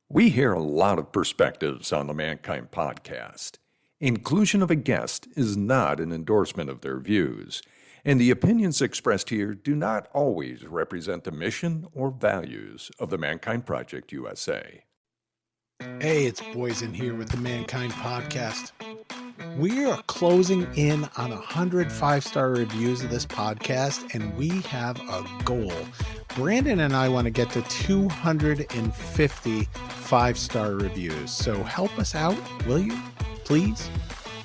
We hear a lot of perspectives on the Mankind podcast. Inclusion of a guest is not an endorsement of their views, and the opinions expressed here do not always represent the mission or values of the Mankind Project USA. Hey, it's Boysen here with the Mankind podcast. We are closing in on 100 5-star reviews of this podcast, and we have a goal. Brandon and I want to get to 250 5-star reviews. So help us out, will you? Please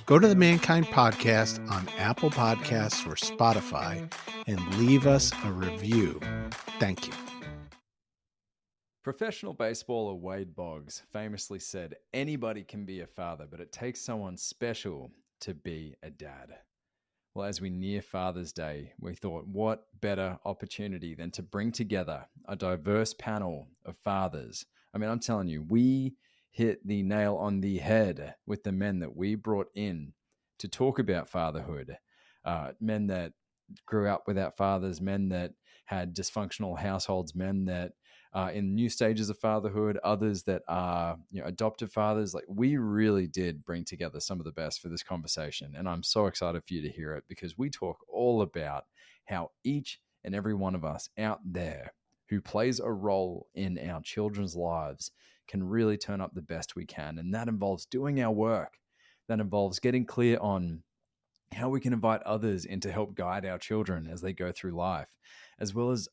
go to the Mankind podcast on Apple Podcasts or Spotify and leave us a review. Thank you. Professional baseballer Wade Boggs famously said, "Anybody can be a father, but it takes someone special to be a dad." Well, as we near Father's Day, we thought, what better opportunity than to bring together a diverse panel of fathers. I mean, I'm telling you, we hit the nail on the head with the men that we brought in to talk about fatherhood. Men that grew up without fathers, men that had dysfunctional households, men that in new stages of fatherhood, others that are adoptive fathers. Like, we really did bring together some of the best for this conversation, and I'm so excited for you to hear it, because we talk all about how each and every one of us out there who plays a role in our children's lives can really turn up the best we can, and that involves doing our work. That involves getting clear on how we can invite others in to help guide our children as they go through life, as well as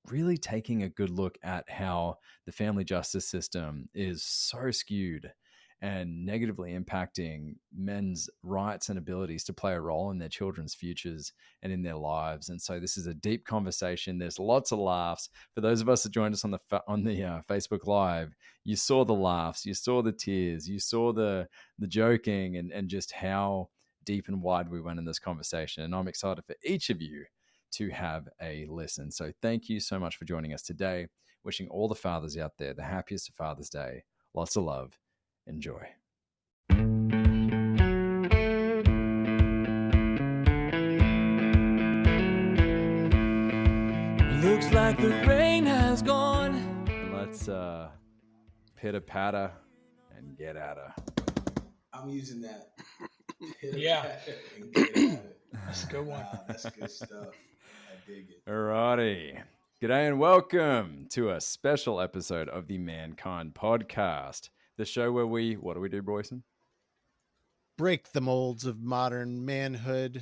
really taking a good look at how the family justice system is so skewed and negatively impacting men's rights and abilities to play a role in their children's futures and in their lives. And so this is a deep conversation. There's lots of laughs. For those of us that joined us on the Facebook Live, you saw the laughs, you saw the tears, you saw the joking, and just how deep and wide we went in this conversation. And I'm excited for each of you to have a listen. So thank you so much for joining us today. Wishing all the fathers out there the happiest of Father's Day. Lots of love. Enjoy. Looks like the rain has gone. Let's pitter patter and get at her. I'm using that. Yeah. And get at it. That's a good one. Wow, that's good stuff. I dig it. Alrighty. G'day and welcome to a special episode of the Mankind Podcast, the show where what do we do, Boysen? Break the molds of modern manhood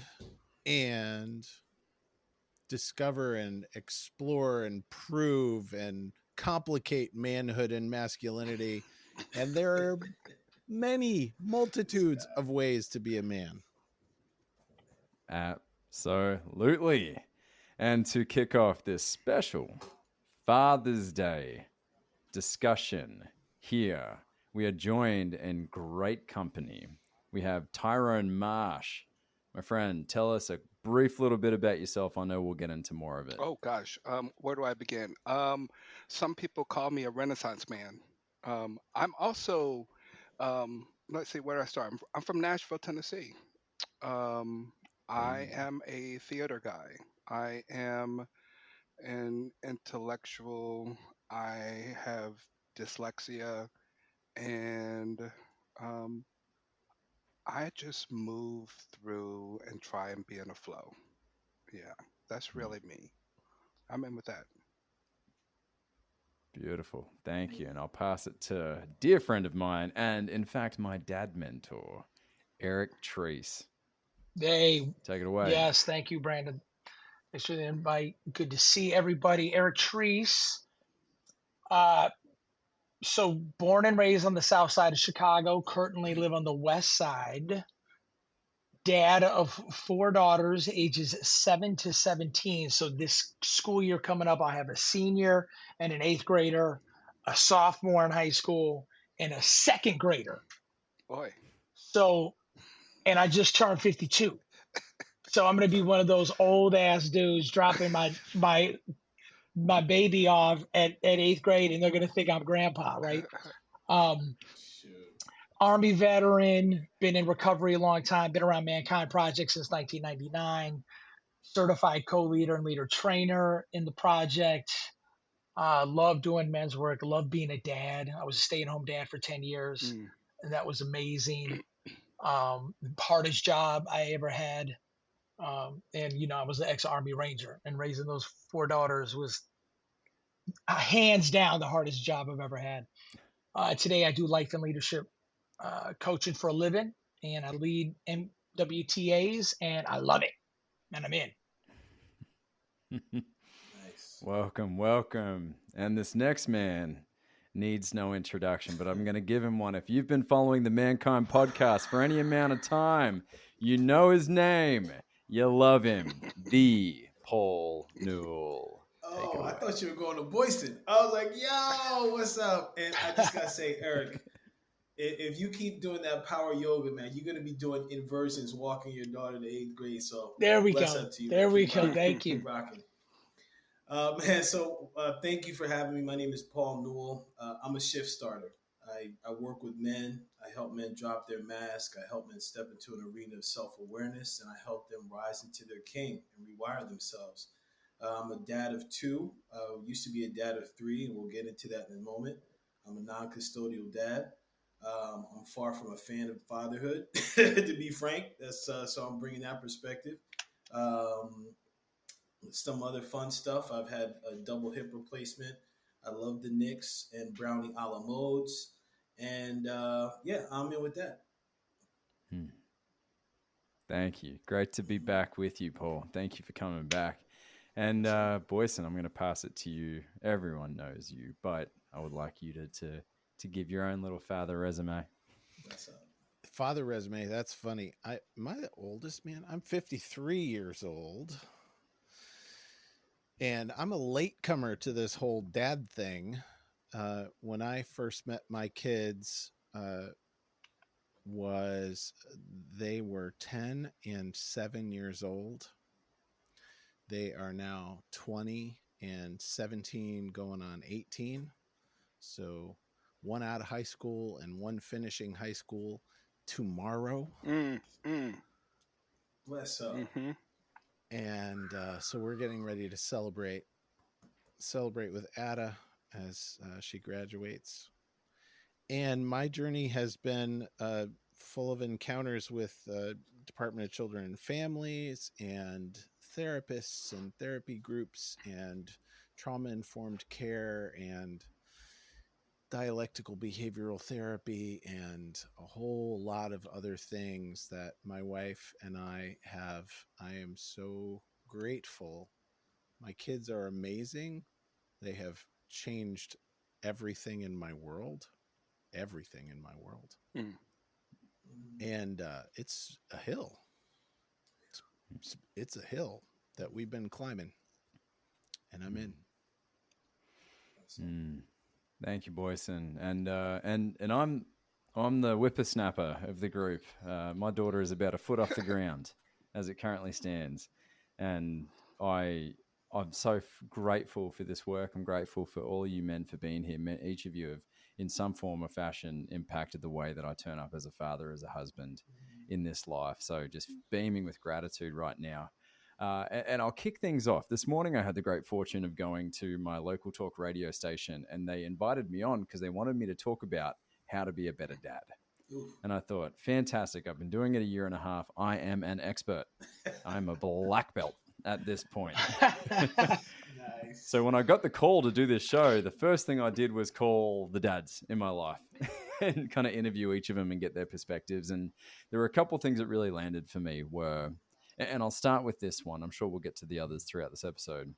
and discover and explore and prove and complicate manhood and masculinity. And there are multitudes of ways to be a man. Absolutely. And to kick off this special Father's Day discussion here, we are joined in great company. We have Tyrone Marsh. My friend, tell us a brief little bit about yourself. I know we'll get into more of it. Oh gosh, where do I begin? Some people call me a Renaissance man. I'm also, let's see, where do I start? I'm from Nashville, Tennessee. I am a theater guy. I am an intellectual. I have dyslexia, and I just move through and try and be in a flow. Yeah, that's really me. I'm in with that. Beautiful. Thank you. And I'll pass it to a dear friend of mine and, in fact, my dad mentor, Eric Treese. Hey, take it away. Yes, thank you, Brandon. Thanks for the invite. Good to see everybody. Eric Treese. So born and raised on the south side of Chicago, currently live on the west side. Dad of 4 daughters, ages 7 to 17. So this school year coming up, I have a senior and an 8th grader, a sophomore in high school, and a 2nd grader. Boy. So, and I just turned 52. So I'm going to be one of those old ass dudes dropping my baby off at 8th grade, and they're going to think I'm grandpa, right? Army veteran, been in recovery a long time, been around Mankind Project since 1999, certified co-leader and leader trainer in the project. Love doing men's work. Love being a dad. I was a stay-at-home dad for 10 years, Mm. and that was amazing. Hardest job I ever had. And I was an ex-Army Ranger, and raising those four daughters was hands down the hardest job I've ever had. Today, I do life and leadership coaching for a living, and I lead MWTAs, and I love it, and I'm in. Nice. Welcome, welcome. And this next man needs no introduction, but I'm going to give him one. If you've been following the Mankind podcast for any amount of time, you know his name. You love him. The Paul Newell. Take it Oh, I away. thought you were going to Boyston. I was like, yo, what's up? And I just got to say, Eric, if you keep doing that power yoga, man, you're going to be doing inversions, walking your daughter to 8th grade. So There we bless go. up to you. There Man. we Keep go. rocking. Thank you. Keep rocking. Man, so thank you for having me. My name is Paul Newell. I'm a shift starter. I work with men. I help men drop their mask. I help men step into an arena of self-awareness, and I help them rise into their king and rewire themselves. I'm a dad of two. Used to be a dad of three, and we'll get into that in a moment. I'm a non-custodial dad. I'm far from a fan of fatherhood, to be frank. That's so I'm bringing that perspective. Some other fun stuff. I've had a double hip replacement. I love the Knicks and Brownie a la modes. And yeah, I'm in with that. Thank you. Great to be back with you, Paul. Thank you for coming back. And Boyson, I'm going to pass it to you. Everyone knows you, but I would like you to give your own little father resume. That's up. Father resume. That's funny. Am I the oldest, man? I'm 53 years old. And I'm a latecomer to this whole dad thing. When I first met my kids, they were 10 and 7 years old. They are now 20 and 17 going on 18. So one out of high school and one finishing high school tomorrow. Bless up. Mm-hmm. And so we're getting ready to celebrate with Ada as she graduates. And my journey has been full of encounters with Department of Children and Families and therapists and therapy groups and trauma-informed care and dialectical behavioral therapy and a whole lot of other things that my wife and I have. I am so grateful. My kids are amazing. They have changed everything in my world. Mm. And it's a hill. It's a hill that we've been climbing, and I'm in. Thank you, Boyson. And I'm the whippersnapper of the group. My daughter is about a foot off the ground as it currently stands, and I'm so grateful for this work. I'm grateful for all you men for being here. Each of you have, in some form or fashion, impacted the way that I turn up as a father, as a husband in this life. So just beaming with gratitude right now. And I'll kick things off. This morning, I had the great fortune of going to my local talk radio station, and they invited me on because they wanted me to talk about how to be a better dad. Ooh. And I thought, fantastic. I've been doing it a year and a half. I am an expert. I'm a black belt at this point. Nice. So when I got the call to do this show, the first thing I did was call the dads in my life and kind of interview each of them and get their perspectives. And there were a couple of things that really landed for me were, and I'll start with this one. I'm sure we'll get to the others throughout this episode,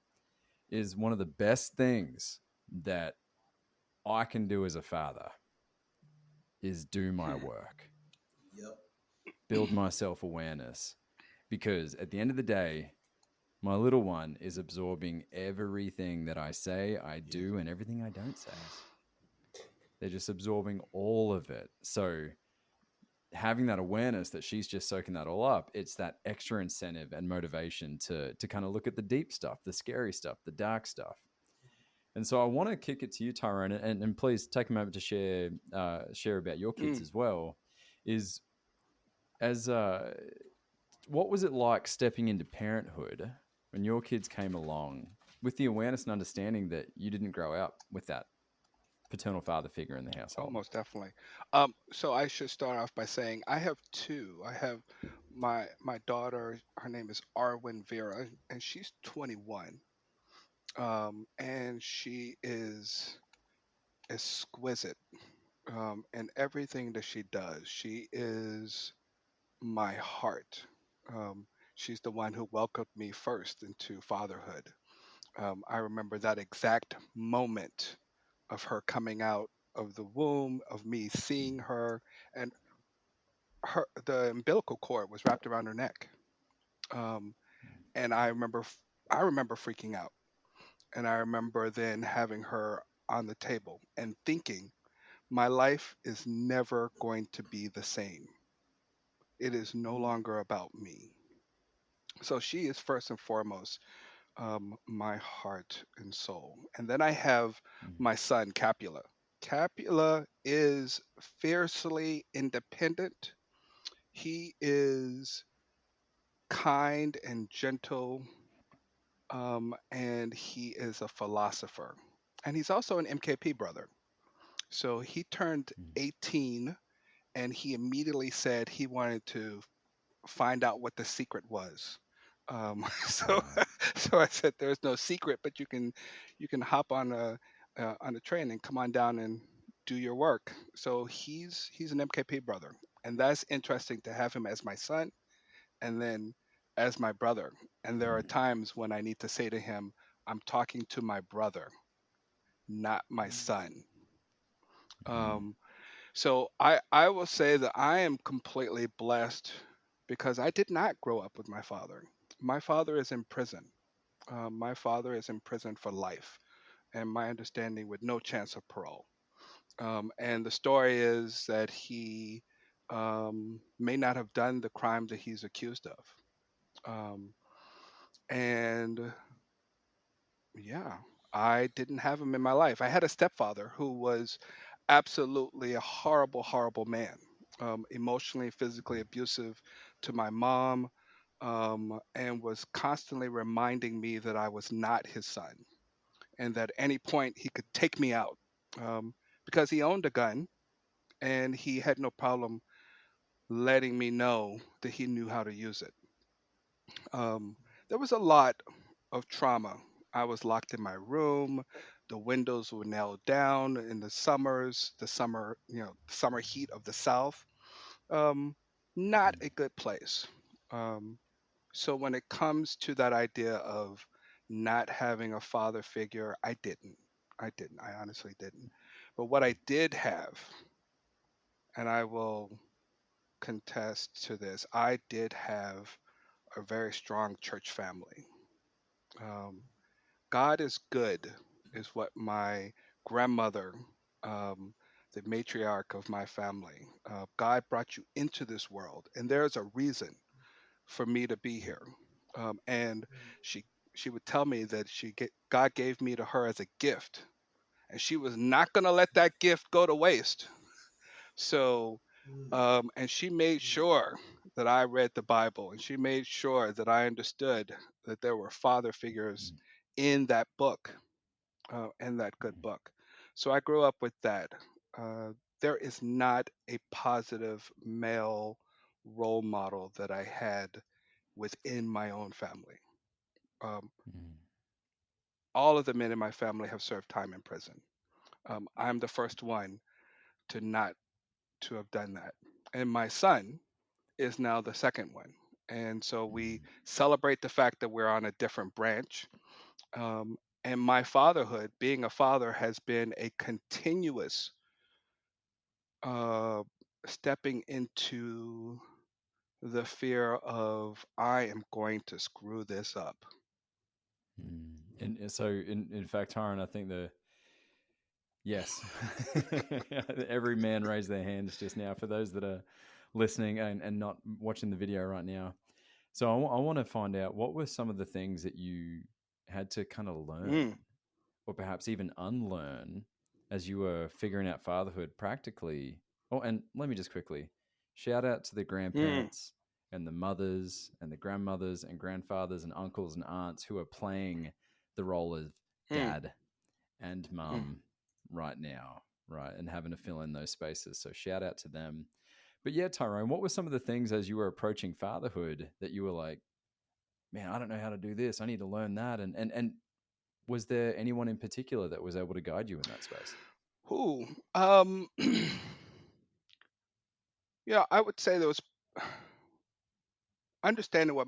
is one of the best things that I can do as a father is do my work. Yep. Build my self-awareness. Because at the end of the day, my little one is absorbing everything that I say, I do, and everything I don't say. They're just absorbing all of it. So having that awareness that she's just soaking that all up, it's that extra incentive and motivation to kind of look at the deep stuff, the scary stuff, the dark stuff. And so I want to kick it to you, Tyrone, and please take a moment to share about your kids as well. Is as what was it like stepping into parenthood when your kids came along with the awareness and understanding that you didn't grow up with that paternal father figure in the household. Almost definitely. So I should start off by saying I have two. I have my daughter. Her name is Arwen Vera, and she's 21. And she is exquisite in everything that she does. She is my heart. Um, she's the one who welcomed me first into fatherhood. I remember that exact moment of her coming out of the womb, of me seeing her, and the umbilical cord was wrapped around her neck. Um, and I remember freaking out, and I remember then having her on the table and thinking, my life is never going to be the same. It is no longer about me. So she is first and foremost my heart and soul. And then I have my son, Capula. Capula is fiercely independent. He is kind and gentle, and he is a philosopher. And he's also an MKP brother. So he turned 18 and he immediately said he wanted to find out what the secret was. So, Wow. so I said, "There's no secret, but you can hop on a train and come on down and do your work." So he's an MKP brother, and that's interesting to have him as my son, and then as my brother. And there are times when I need to say to him, "I'm talking to my brother, not my son." Um, so I will say that I am completely blessed because I did not grow up with my father. My father is in prison. My father is in prison for life, and my understanding with no chance of parole. And the story is that he may not have done the crime that he's accused of. Um, and yeah, I didn't have him in my life. I had a stepfather who was absolutely a horrible, horrible man, emotionally, physically abusive to my mom, and was constantly reminding me that I was not his son and that at any point he could take me out um, because he owned a gun and he had no problem letting me know that he knew how to use it. Um, there was a lot of trauma. I was locked in my room. The windows were nailed down in the summers, the summer heat of the South. Um, Not a good place. Um, so when it comes to that idea of not having a father figure, I didn't. I didn't. I honestly didn't. But what I did have, and I will contest to this, I did have a very strong church family. Um, God is good, is what my grandmother, um, the matriarch of my family, God brought you into this world, and there's a reason for me to be here. And she she would tell me that God gave me to her as a gift, and she was not going to let that gift go to waste. So and she made sure that I read the Bible, and she made sure that I understood that there were father figures in that book, in that good book. So I grew up with that. Uh, there is not a positive male role model that I had within my own family. Um, all of the men in my family have served time in prison. I'm the first one to not to have done that, and my son is now the second one. And so we celebrate the fact that we're on a different branch. Um, and my fatherhood, being a father, has been a continuous uh, stepping into the fear of I am going to screw this up. And so, in fact, Tyron, I think yes, every man raised their hands just now for those that are listening and not watching the video right now. So I want to find out what were some of the things that you had to kind of learn Mm, or perhaps even unlearn as you were figuring out fatherhood practically. Oh, and let me just quickly shout out to the mm, grandparents and the mothers and the grandmothers and grandfathers and uncles and aunts who are playing the role of Mm, dad and mm. mum right now, right? And having to fill in those spaces. So shout out to them. But yeah, Tyrone, what were some of the things as you were approaching fatherhood that you were like, man, I don't know how to do this. I need to learn that. And was there anyone in particular that was able to guide you in that space? Who? Yeah, I would say there was understanding what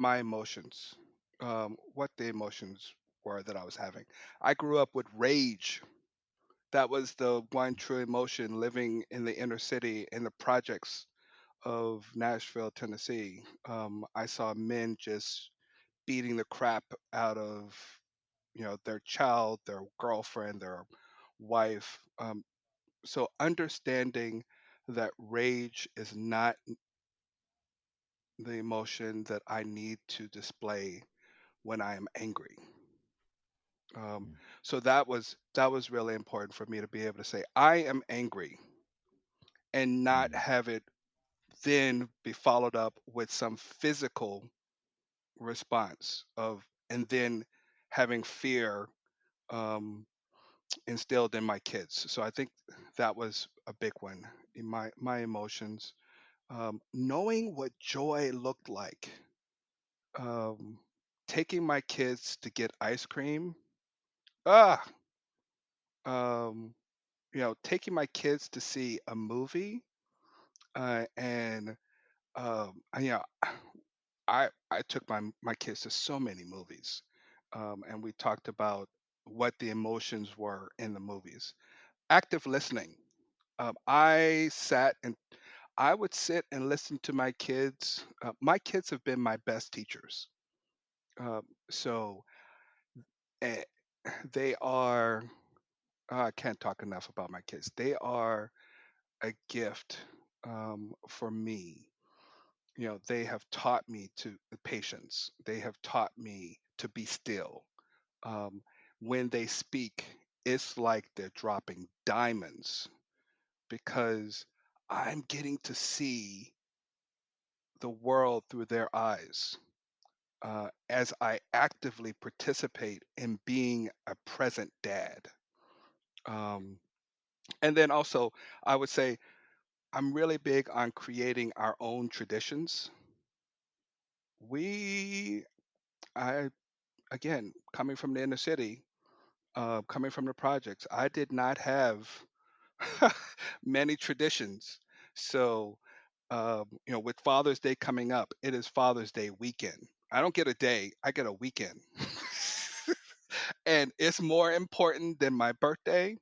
the emotions were that I was having. I grew up with rage. That was the one true emotion living in the inner city in the projects of Nashville, Tennessee. I saw men just beating the crap out of their child, their girlfriend, their wife. So understanding that rage is not the emotion that I need to display when I am angry. Um, Mm, so that was really important for me to be able to say I am angry and not mm, have it then be followed up with some physical response of and then having fear um, instilled in my kids. So I think that was a big one in my emotions. Knowing what joy looked like, um, taking my kids to get ice cream. Ah, um, taking my kids to see a movie, and you know, I took my kids to so many movies, and we talked about what the emotions were in the movies. Active listening. I sat and I would sit and listen to my kids. My kids have been my best teachers. So eh, they are. I can't talk enough about my kids. They are a gift for me. They have taught me to patience. They have taught me to be still. Um, when they speak, it's like they're dropping diamonds because I'm getting to see the world through their eyes as I actively participate in being a present dad. Um, and then also, I would say I'm really big on creating our own traditions. We, I, again, coming from the inner city, coming from the projects, I did not have many traditions. So, with Father's Day coming up, it is Father's Day weekend. I don't get a day, I get a weekend. And it's more important than my birthday.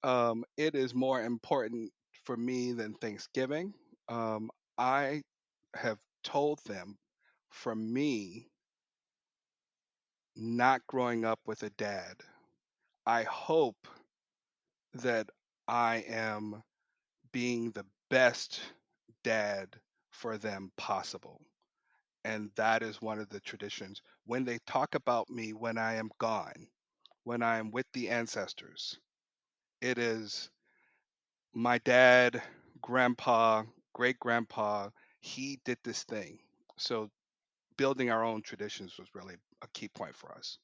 It is more important for me than Thanksgiving. Um, I have told them for me, not growing up with a dad, I hope that I am being the best dad for them possible. And that is one of the traditions. When they talk about me when I am gone, when I am with the ancestors, it is my dad, grandpa, great grandpa, he did this thing. So building our own traditions was really a key point for us.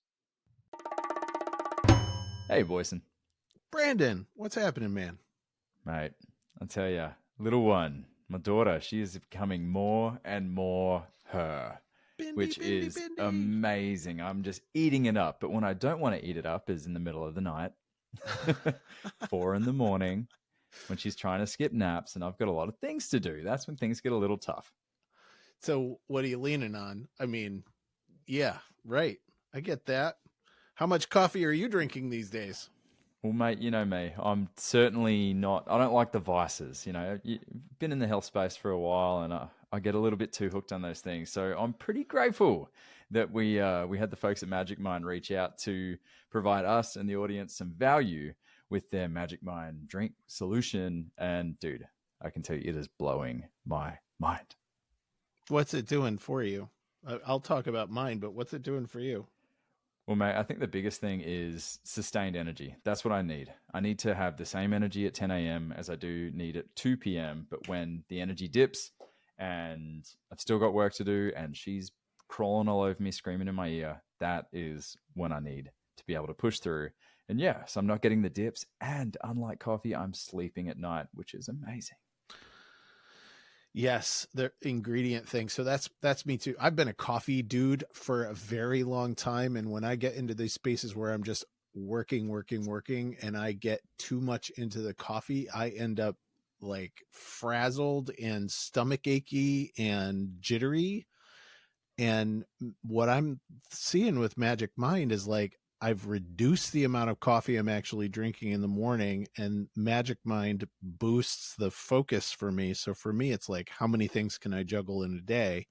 Hey, Boyson. Brandon, what's happening, man? Mate, I'll tell you, little one, my daughter, she is becoming more and more her, Bindi, which bindi, is bindi. amazing. I'm just eating it up. But when I don't want to eat it up is in the middle of the night, 4 in the morning, when she's trying to skip naps and I've got a lot of things to do. That's when things get a little tough. So, what are you leaning on? I mean, yeah, right. I get that. How much coffee are you drinking these days? Well, mate, you know me. I'm certainly not. I don't like the vices. You've been in the health space for a while, and I get a little bit too hooked on those things. So I'm pretty grateful that we had the folks at Magic Mind reach out to provide us and the audience some value with their Magic Mind drink solution. And dude, I can tell you, it is blowing my mind. What's it doing for you? I'll talk about mine, but what's it doing for you? Well, mate, I think the biggest thing is sustained energy. That's what I need. I need to have the same energy at 10 a.m. as I do need at 2 p.m. But when the energy dips and I've still got work to do and she's crawling all over me, screaming in my ear, that is when I need to to be able to push through. And yeah, so I'm not getting the dips. And unlike coffee, I'm sleeping at night, which is amazing. Yes, the ingredient thing. So that's me too. I've been a coffee dude for a very long time, and when I get into these spaces where I'm just working, and I get too much into the coffee, I end up like frazzled and stomach achy and jittery. And what I'm seeing with Magic Mind is like I've reduced the amount of coffee I'm actually drinking in the morning, and Magic Mind boosts the focus for me. So for me, it's like, how many things can I juggle in a day?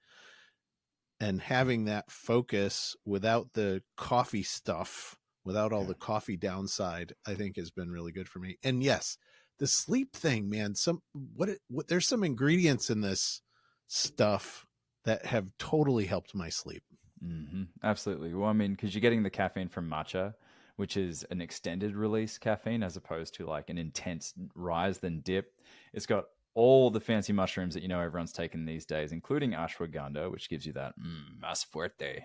And having that focus without the coffee stuff, without all the coffee downside, I think has been really good for me. And yes, the sleep thing, man, there's some ingredients in this stuff that have totally helped my sleep. Mm-hmm. Absolutely. Well, I mean, because you're getting the caffeine from matcha, which is an extended release caffeine as opposed to like an intense rise then dip. It's got all the fancy mushrooms that everyone's taking these days, including ashwagandha, which gives you that más fuerte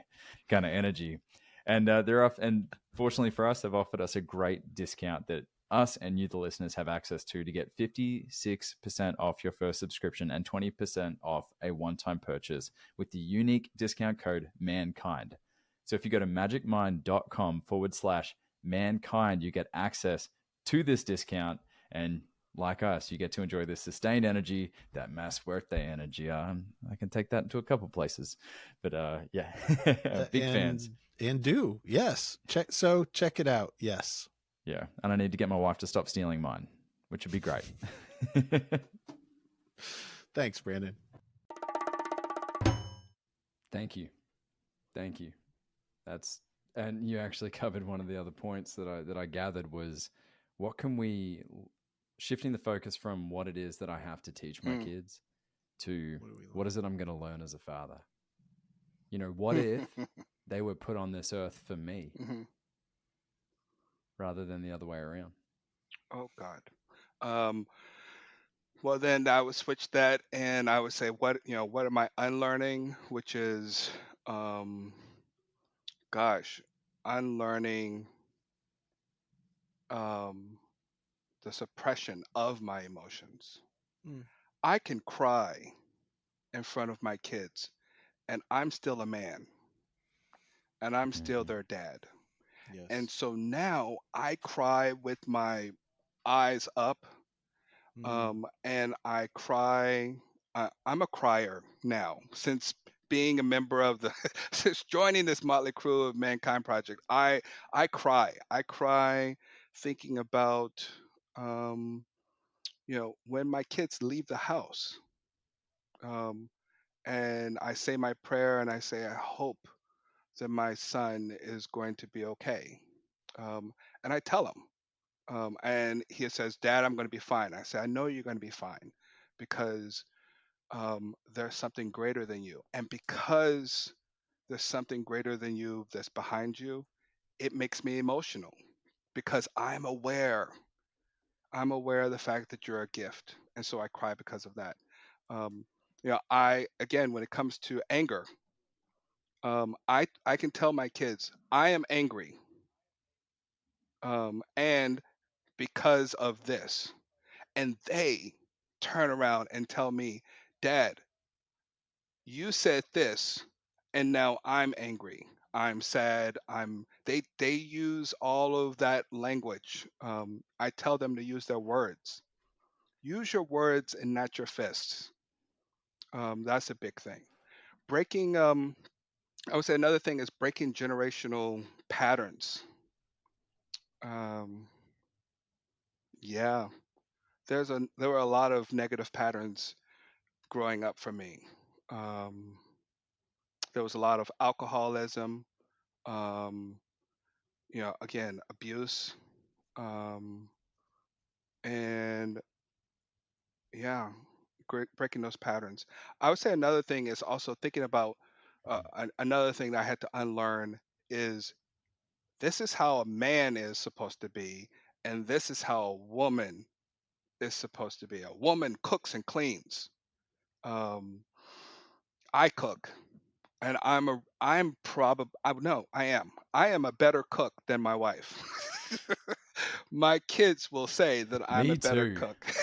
kind of energy. And and fortunately for us, they've offered us a great discount that us and you, the listeners, have access to get 56% off your first subscription and 20% off a one-time purchase with the unique discount code MANKIND. So if you go to magicmind.com/mankind, you get access to this discount. And like us, you get to enjoy this sustained energy, that más fuerte energy. I can take that into a couple places. But yeah, big fans. And yes. Check it out. Yes. Yeah, and I need to get my wife to stop stealing mine, which would be great. Thanks, Brandon. Thank you. And you actually covered one of the other points that I gathered was what can we shifting the focus from what it is that I have to teach my kids to what is it I'm going to learn as a father? What if they were put on this earth for me? Rather than the other way around. Oh God. Well, then I would switch that, and I would say, what am I unlearning? Which is, unlearning the suppression of my emotions. I can cry in front of my kids, and I'm still a man, and I'm still their dad. Yes. And so now I cry with my eyes up, and I cry. I'm a crier now since being a member of since joining this motley crew of Mankind Project. I cry. I cry thinking about when my kids leave the house, and I say my prayer and I say I hope that my son is going to be okay, and I tell him. And he says, "Dad, I'm going to be fine." I say, "I know you're going to be fine because there's something greater than you. And because there's something greater than you that's behind you, it makes me emotional because I'm aware. I'm aware of the fact that you're a gift. And so I cry because of that. Again, when it comes to anger, I can tell my kids, I am angry. And because of this. And they turn around and tell me, Dad, you said this, and now I'm angry. I'm sad. They use all of that language. I tell them to use their words. Use your words and not your fists. That's a big thing. Breaking. I would say another thing is breaking generational patterns. Um, yeah, there were a lot of negative patterns growing up for me. Um, there was a lot of alcoholism, um, again, abuse, and yeah, breaking those patterns. I would say another thing is also thinking about another thing that I had to unlearn is this is how a man is supposed to be, and this is how a woman is supposed to be. A woman cooks and cleans. Um, I cook. And I'm probably I am. I am a better cook than my wife. My kids will say that I'm a Me better too. cook.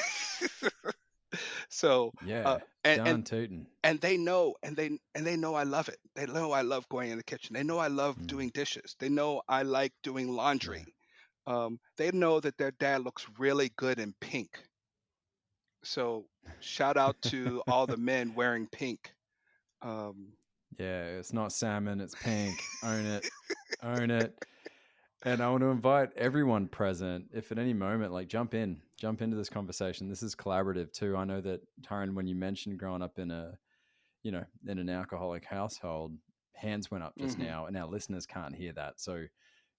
So, Yeah, and darn tootin'. they know, and they know I love it. They know I love going in the kitchen. They know I love Mm, doing dishes. They know I like doing yeah. laundry. They know that their dad looks really good in pink. So shout out to all the men wearing pink. Um, Yeah, it's not salmon, it's pink. Own it. Own it. And I want to invite everyone present, if at any moment, like jump into this conversation. This is collaborative too. I know that Tyron, when you mentioned growing up in in an alcoholic household, hands went up just mhm. now, and our listeners can't hear that. So,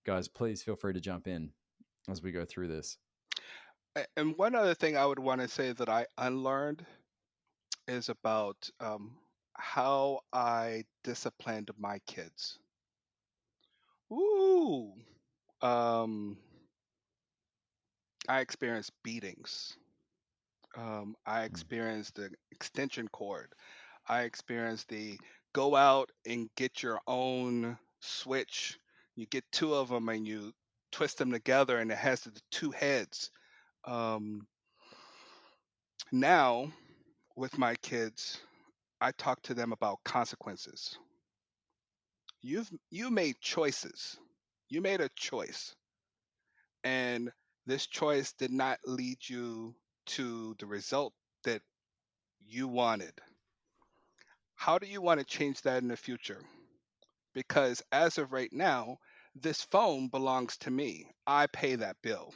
guys, please feel free to jump in as we go through this. And one other thing I would want to say that I unlearned is about how I disciplined my kids. Ooh, um, I experienced beatings. I Mm. experienced the extension cord. I experienced the go out and get your own switch. You get two of them and you twist them together, and it has the two heads. Um, Now, with my kids, I talk to them about consequences. You made choices. You made a choice, and this choice did not lead you to the result that you wanted. How do you want to change that in the future? Because as of right now, this phone belongs to me. I pay that bill.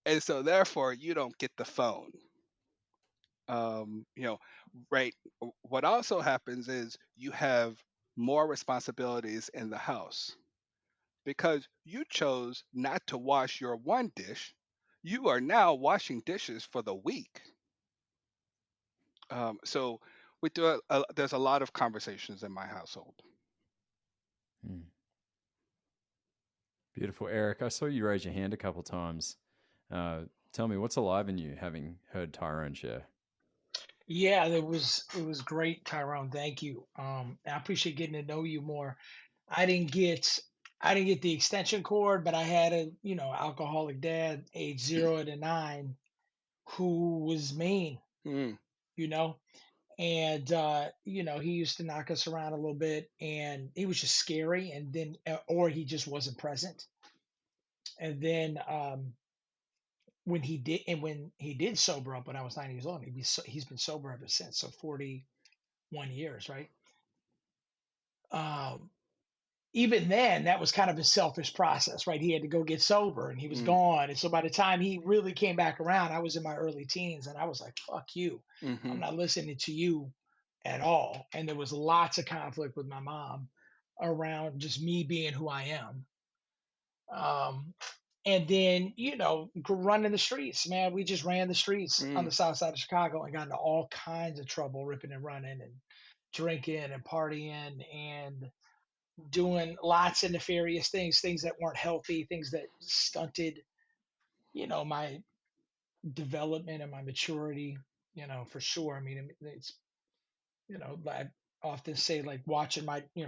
And so therefore you don't get the phone. You know, right? What also happens is you have more responsibilities in the house because you chose not to wash your one dish. You are now washing dishes for the week. So we do there's a lot of conversations in my household. Mm. Beautiful, Eric. I saw you raise your hand a couple times. Uh, Tell me what's alive in you, having heard Tyrone share. Yeah, it was great, Tyrone. Thank you. I appreciate getting to know you more. I didn't get I didn't get the extension cord, but I had a alcoholic dad, age 0 to 9, who was mean, Mm, you know, and he used to knock us around a little bit, and he was just scary, and then or he just wasn't present, and then when he did sober up when I was 9 years old, he's been sober ever since, so 41 years, right? Um, Even then, that was kind of a selfish process, right? He had to go get sober and he was mm, gone. And so by the time he really came back around, I was in my early teens and I was like, fuck you. mm-hmm, I'm not listening to you at all. And there was lots of conflict with my mom around just me being who I am. Um, and then, running the streets, man. We just ran the streets on mm, the south side of Chicago and got into all kinds of trouble, ripping and running and drinking and partying and doing lots of nefarious things, things that weren't healthy, things that stunted, my development and my maturity, for sure. I mean, it's, I often say like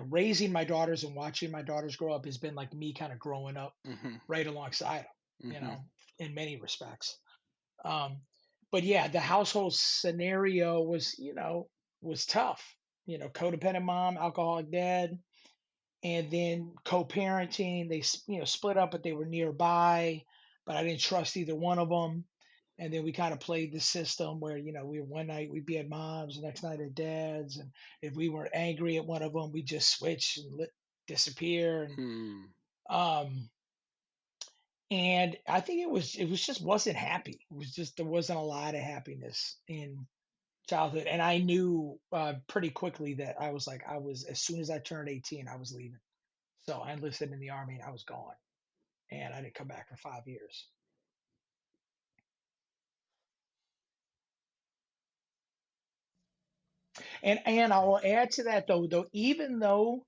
raising my daughters and watching my daughters grow up has been like me kind of growing up mm-hmm, right alongside them, mm-hmm, in many respects. Um, but yeah, the household scenario was tough. Codependent mom, alcoholic dad, and then co-parenting. They split up, but they were nearby, but I didn't trust either one of them. And then we kind of played the system where we one night we'd be at mom's, the next night at dad's, and if we were angry at one of them, we just switch and disappear. mm, Um, and I think it was just wasn't happy. It was just there wasn't a lot of happiness in childhood, and I knew pretty quickly that I was as soon as I turned 18, I was leaving. So I enlisted in the army and I was gone, and I didn't come back for 5 years. And I will add to that though, even though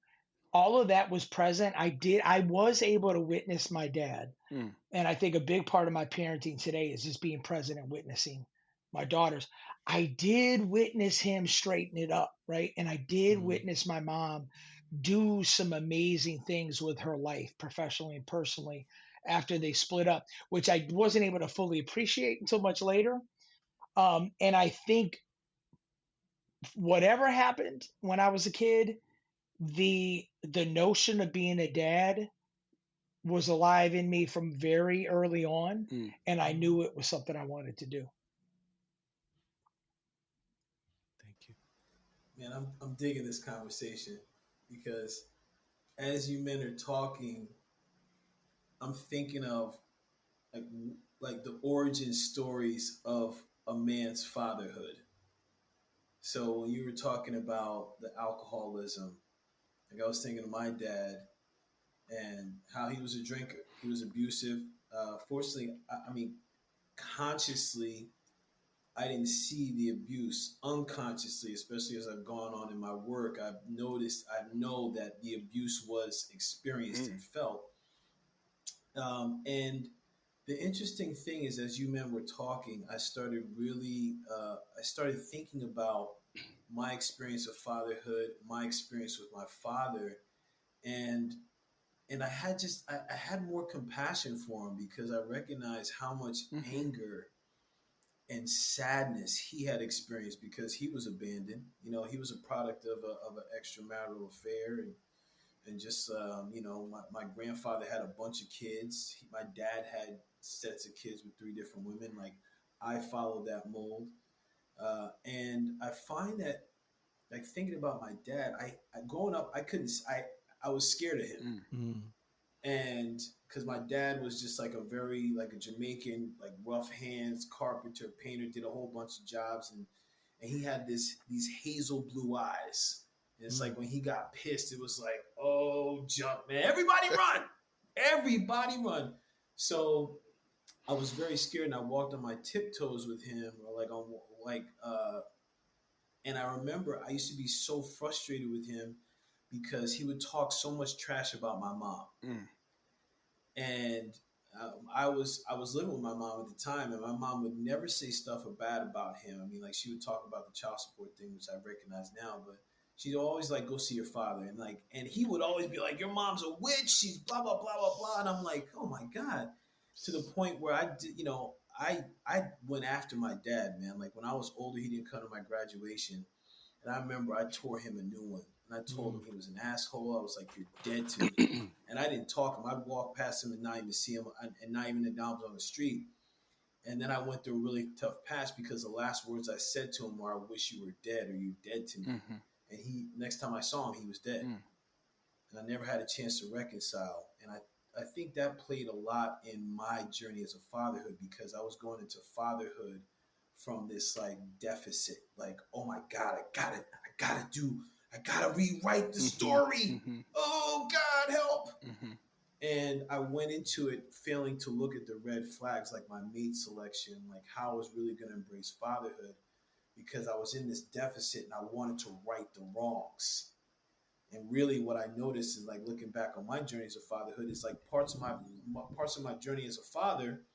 all of that was present, I was able to witness my dad. mm, And I think a big part of my parenting today is just being present and witnessing, my daughters. I did witness him straighten it up, right? And I did witness my mom do some amazing things with her life, professionally and personally, after they split up, which I wasn't able to fully appreciate until much later. And I think whatever happened when I was a kid, the notion of being a dad was alive in me from very early on, Mm. and I knew it was something I wanted to do. Thank you. Man, I'm digging this conversation because as you men are talking, I'm thinking of like like the origin stories of a man's fatherhood. So when you were talking about the alcoholism, like I was thinking of my dad and how he was a drinker. He was abusive. Fortunately, I mean, consciously, I didn't see the abuse. Unconsciously, especially as I've gone on in my work, I know that the abuse was experienced and felt. And the interesting thing is, as you men were talking, I started thinking about my experience of fatherhood, my experience with my father, and I had more compassion for him because I recognized how much anger and sadness he had experienced because he was abandoned. You know, he was a product of an extramarital affair, and just my grandfather had a bunch of kids. My dad had sets of kids with three different women. Like I followed that mold, and I find that like thinking about my dad, I growing up, I was scared of him. And because my dad was just like a Jamaican, like rough hands carpenter, painter, did a whole bunch of jobs, and he had these hazel blue eyes. And it's like when he got pissed, it was like, oh, jump, man, everybody run. So I was very scared, and I walked on my tiptoes with him, or and I remember I used to be so frustrated with him because he would talk so much trash about my mom. And I was living with my mom at the time, and my mom would never say stuff bad about him. I mean, like she would talk about the child support thing, which I recognize now, but she'd always like go see your father, and he would always be like, "Your mom's a witch. She's blah blah blah blah blah," and I'm like, "Oh my god!" To the point where I did, I went after my dad, man. Like when I was older, he didn't come to my graduation, and I remember I tore him a new one. And I told him he was an asshole. I was like, "You're dead to me." And I didn't talk to him. I'd walk past him and not even see him, and not even acknowledge him on the street. And then I went through a really tough patch because the last words I said to him were, "I wish you were dead, or you're dead to me." And next time I saw him, he was dead. And I never had a chance to reconcile. And I think that played a lot in my journey as a fatherhood because I was going into fatherhood from this like deficit, like, oh my God, I gotta rewrite the story. Oh God, help. And I went into it failing to look at the red flags, like my mate selection, like how I was really going to embrace fatherhood because I was in this deficit and I wanted to right the wrongs. And really what I noticed is like looking back on my journey as a fatherhood is like parts of my journey as a father,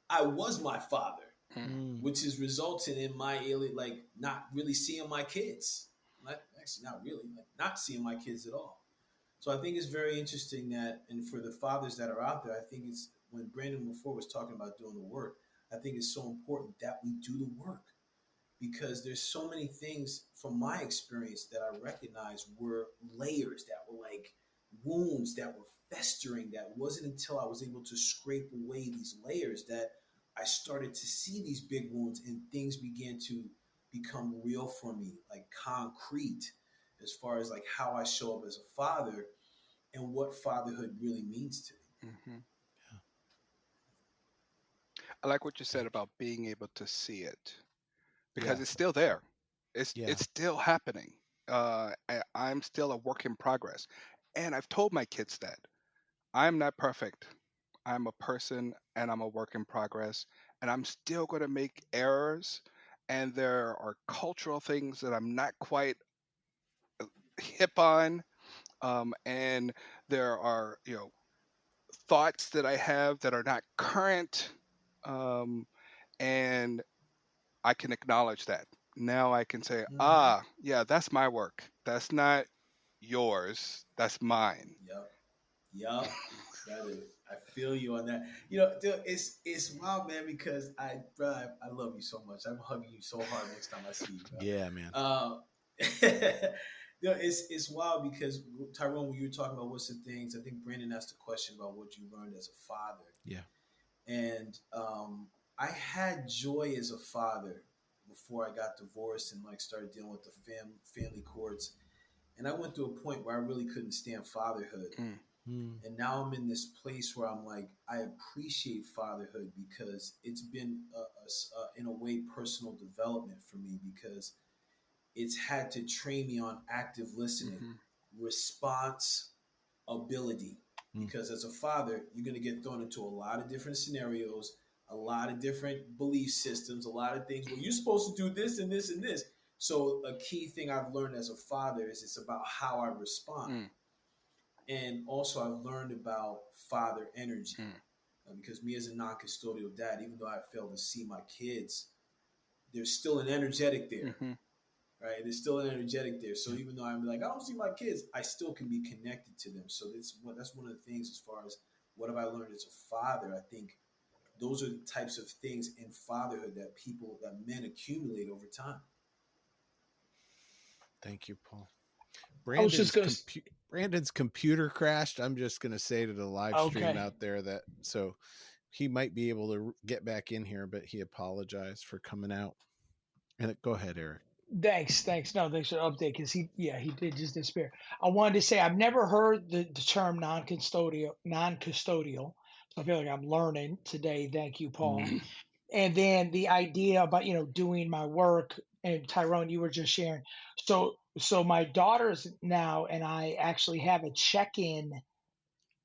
I was my father. Which is resulting in my like not really seeing my kids. Actually, not really, like not seeing my kids at all. So I think it's very interesting that, and for the fathers that are out there, I think it's when Brandon before was talking about doing the work. I think it's so important that we do the work because there's so many things from my experience that I recognize were layers that were like wounds that were festering. That wasn't until I was able to scrape away these layers that I started to see these big wounds and things began to become real for me, like concrete, as far as like how I show up as a father and what fatherhood really means to me. I like what you said about being able to see it because it's still there. It's still happening. I'm still a work in progress, and I've told my kids that I'm not perfect. I'm a person, and I'm a work in progress, and I'm still going to make errors, and there are cultural things that I'm not quite hip on, and there are thoughts that I have that are not current, um, and I can acknowledge that. Now I can say, Mm-hmm. yeah, that's my work. That's not yours. That's mine. Yep. Yep. That is. I feel you on that. You know, dude, it's wild, man, because bro, I love you so much. I'm hugging you so hard next time I see you, bro. Yeah, man. You know, it's wild because Tyrone, when you were talking about what's the things, I think Brandon asked a question about what you learned as a father. Yeah. And I had joy as a father before I got divorced and like started dealing with the family courts. And I went through a point where I really couldn't stand fatherhood. Mm. And now I'm in this place where I'm like, I appreciate fatherhood because it's been in a way personal development for me because it's had to train me on active listening, response ability. Because as a father, you're going to get thrown into a lot of different scenarios, a lot of different belief systems, a lot of things. Well, you're supposed to do this and this and this. So a key thing I've learned as a father is it's about how I respond. And also I've learned about father energy. Because me as a non-custodial dad, even though I fail to see my kids, there's still an energetic there. Right? There's still an energetic there. So even though I'm like, I don't see my kids, I still can be connected to them. So that's one of the things as far as what have I learned as a father. I think those are the types of things in fatherhood that men accumulate over time. Thank you, Paul. I was just going Brandon's computer crashed. I'm just going to say to the live stream out there that so he might be able to get back in here, but he apologized for coming out. And go ahead, Eric. Thanks. No, thanks for the update because he did just disappear. I wanted to say I've never heard the term non-custodial. So I feel like I'm learning today. Thank you, Paul. And then the idea about doing my work, and Tyrone, you were just sharing. So my daughters now and I actually have a check-in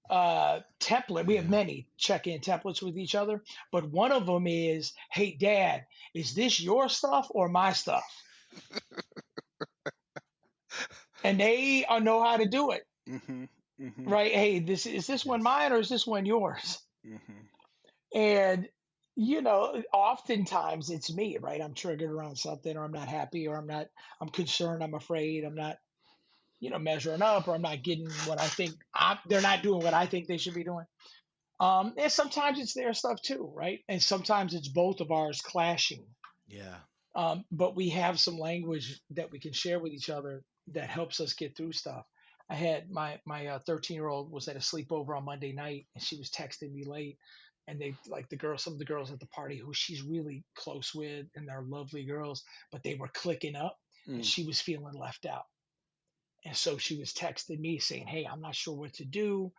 template. We have many check-in templates with each other, but one of them is, "Hey, Dad, is this your stuff or my stuff?" And they know how to do it, right? Hey, is this one mine or is this one yours? And oftentimes it's me, right? I'm triggered around something, or I'm not happy, or I'm concerned, I'm afraid, I'm not, measuring up, or I'm not getting what I think. They're not doing what I think they should be doing. And sometimes it's their stuff too, right? And sometimes it's both of ours clashing. Yeah. But we have some language that we can share with each other that helps us get through stuff. I had my 13-year-old was at a sleepover on Monday night, and she was texting me late, and they like some of the girls at the party who she's really close with, and they're lovely girls, but they were clicking up, and she was feeling left out. And so she was texting me saying, "Hey, I'm not sure what to do."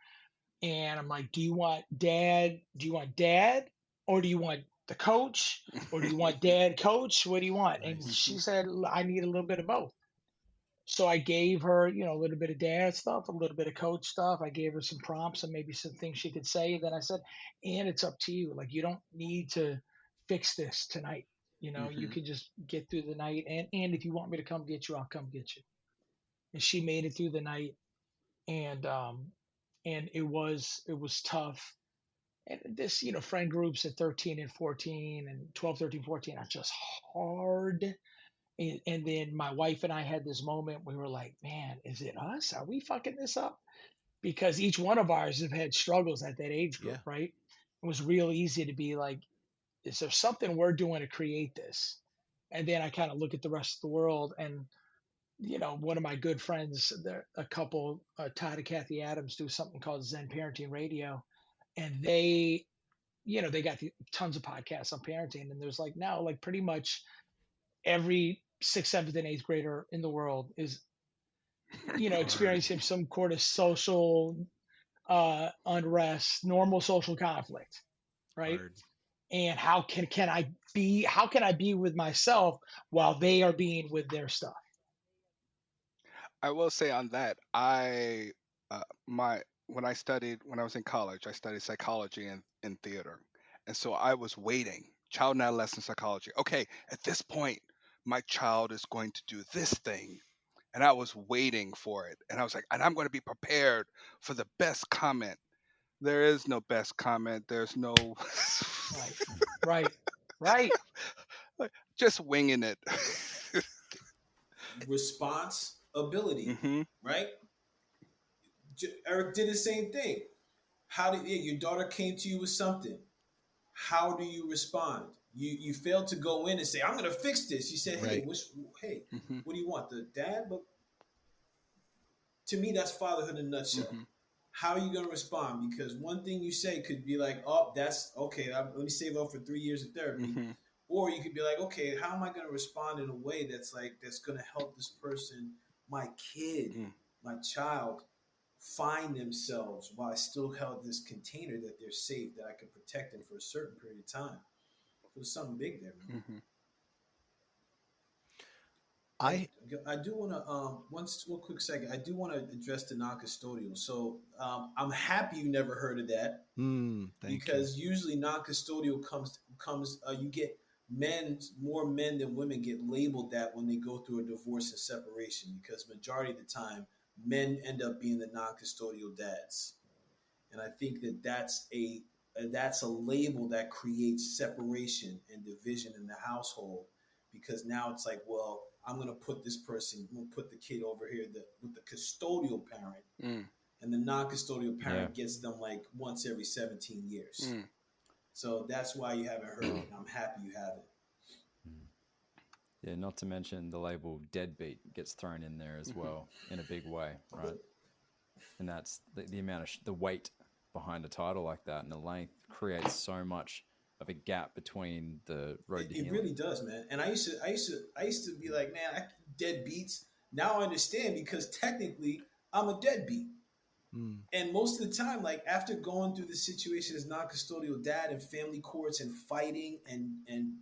And I'm like, "Do you want dad? Do you want dad? Or do you want the coach? Or do you want dad, coach? What do you want?" And she said, "I need a little bit of both." So I gave her, a little bit of dad stuff, a little bit of coach stuff. I gave her some prompts and maybe some things she could say. Then I said, "And it's up to you. Like, you don't need to fix this tonight. You can just get through the night. And if you want me to come get you, I'll come get you." And she made it through the night. And it was tough. And this, friend groups at 13 and 14 and 12, 13, 14 are just hard. And then my wife and I had this moment. We were like, "Man, is it us? Are we fucking this up?" Because each one of ours have had struggles at that age group, right? It was real easy to be like, "Is there something we're doing to create this?" And then I kind of look at the rest of the world, and one of my good friends, a couple, Todd and Kathy Adams, do something called Zen Parenting Radio, and they got tons of podcasts on parenting, and there's like now like pretty much every sixth, seventh, and eighth grader in the world is experiencing some sort of social unrest, normal social conflict, right? And how can I be with myself while they are being with their stuff? I will say on that, when I was in college, I studied psychology and theater, and so I was waiting. Child and adolescent psychology. Okay, at this point, my child is going to do this thing, and I was waiting for it, and I was like, and I'm going to be prepared for the best comment. There is no best comment. There's no. Right. just winging it. Responsibility, Hmm. right? Eric did the same thing. How did your daughter came to you with something? How do you respond? You failed to go in and say, "I'm going to fix this." You said, "Hey, Right. Hmm. what do you want, the dad?" But to me, that's fatherhood in a nutshell. Hmm. How are you going to respond? Because one thing you say could be like, "Oh, that's okay. Let me save up for 3 years of therapy," Hmm. or you could be like, "Okay, how am I going to respond in a way that's going to help this person, my kid, Mm. my child, find themselves while I still held this container that they're safe, that I can protect them for a certain period of time." So there's something big there, man. Hmm. I I do want to one quick second. I do want to address the non-custodial. So I'm happy you never heard of that, thank you. because usually non-custodial comes you get more men than women get labeled that when they go through a divorce and separation, because majority of the time men end up being the non-custodial dads. And I think that that's a label that creates separation and division in the household, because now it's like, well, I'm going to put this person, I'm going to put the kid over here with the custodial parent, Mm. and the non-custodial parent Yeah. gets them like once every 17 years. Mm. So that's why you haven't heard it. I'm happy you haven't. Yeah, not to mention the label deadbeat gets thrown in there as well in a big way, right? And that's the amount of the weight behind a title like that and the length creates so much of a gap between the road to It healing. really does, man. And I used to be like, man, deadbeats. Now I understand, because technically I'm a deadbeat. And most of the time, like after going through the situation as non-custodial dad and family courts and fighting and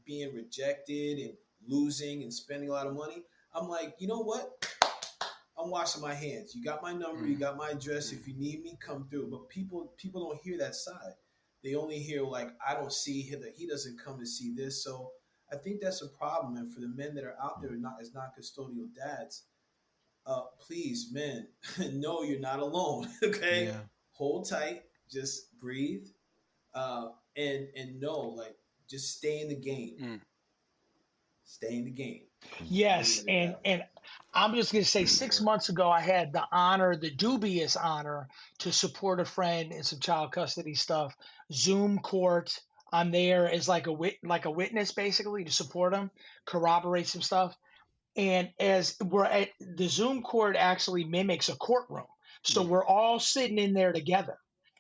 being rejected and losing and spending a lot of money, I'm like, you know what? I'm washing my hands. You got my number, you got my address. If you need me, come through. But people don't hear that side. They only hear like, I don't see that he doesn't come to see this. So I think that's a problem. And for the men that are out there not as non-custodial dads, please, men, no, you're not alone. Okay, Yeah. hold tight, just breathe, and know, like, just stay in the game. Mm. Stay in the game. Yes, Leave it at and that. and I'm just going to say, 6 months ago, I had the honor, the dubious honor, to support a friend in some child custody stuff. Zoom court. I'm there as like a witness, basically, to support them, corroborate some stuff. And as we're at the Zoom court, actually mimics a courtroom, so Mm. we're all sitting in there together,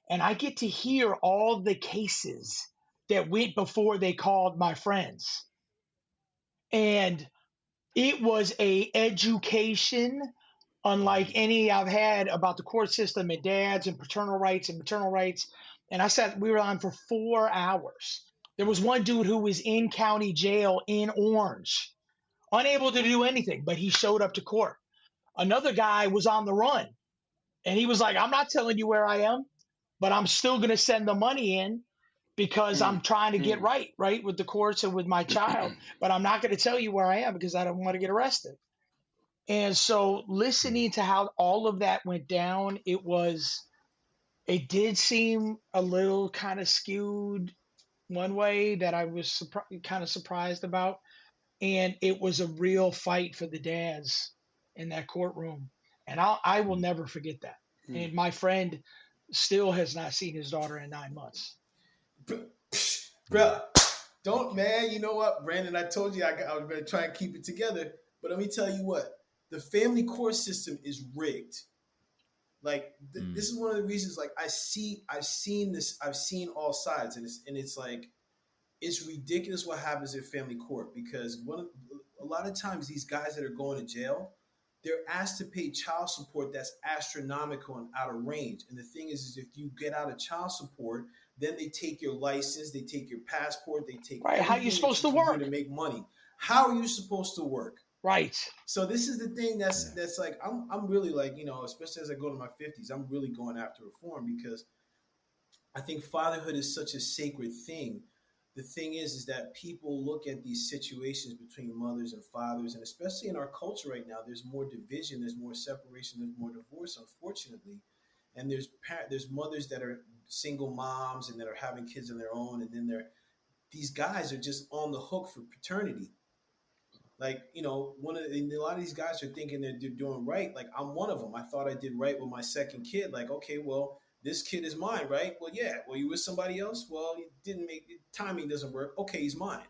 and I get to hear all the cases that went before they called my friends, and it was a education unlike any I've had about the court system and dads and paternal rights and maternal rights. And we were on for 4 hours. There was one dude who was in county jail in Orange, unable to do anything, but he showed up to court. Another guy was on the run, and he was like, I'm not telling you where I am, but I'm still going to send the money in because I'm Mm. trying to get Mm. right with the courts and with my child, but I'm not going to tell you where I am because I don't want to get arrested. And so listening to how all of that went down, it did seem a little kind of skewed one way that I was kind of surprised about. And it was a real fight for the dads in that courtroom. And I will never forget that. Mm. And my friend still has not seen his daughter in 9 months. Bro, don't, man. You know what, Brandon? I told you I was going to try and keep it together. But let me tell you what, the family court system is rigged. Like this is one of the reasons. Like I've seen this. I've seen all sides, and it's like, it's ridiculous what happens in family court, because a lot of times these guys that are going to jail, they're asked to pay child support that's astronomical and out of range. And the thing is if you get out of child support, then they take your license, they take your passport, they take Right? How are you everything that supposed you to can do work? to make money. How are you supposed to work? Right. So this is the thing that's like, I'm really like, especially as I go to my 50s, I'm really going after reform, because I think fatherhood is such a sacred thing. The thing is that people look at these situations between mothers and fathers, and especially in our culture right now, there's more division, there's more separation, there's more divorce, unfortunately. And there's mothers that are single moms and that are having kids on their own, and then these guys are just on the hook for paternity. Like, a lot of these guys are thinking that they're doing right. Like, I'm one of them. I thought I did right with my second kid. Like, okay, well, this kid is mine, right? Well, yeah. Well, you with somebody else? Well, it didn't make timing doesn't work. Okay, he's mine.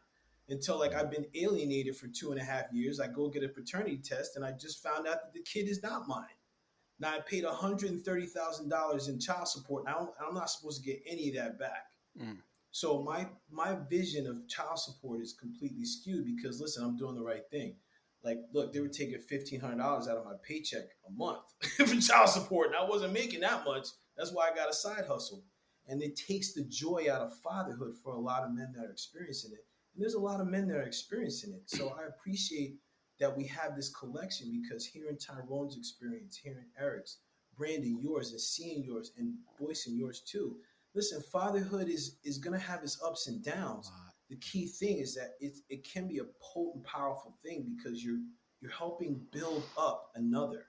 Until like I've been alienated for 2.5 years. I go get a paternity test, and I just found out that the kid is not mine. Now I paid $130,000 in child support. Now I'm not supposed to get any of that back. Mm. So my vision of child support is completely skewed because listen, I'm doing the right thing. Like, look, they were taking $1,500 out of my paycheck a month for child support, and I wasn't making that much. That's why I got a side hustle, and it takes the joy out of fatherhood for a lot of men that are experiencing it. And there's a lot of men that are experiencing it. So I appreciate that we have this collection because hearing Tyrone's experience, hearing Eric's, Brandon yours, and seeing yours, and Boyce and yours too. Listen, fatherhood is going to have its ups and downs. The key thing is that it can be a potent, powerful thing because you're helping build up another.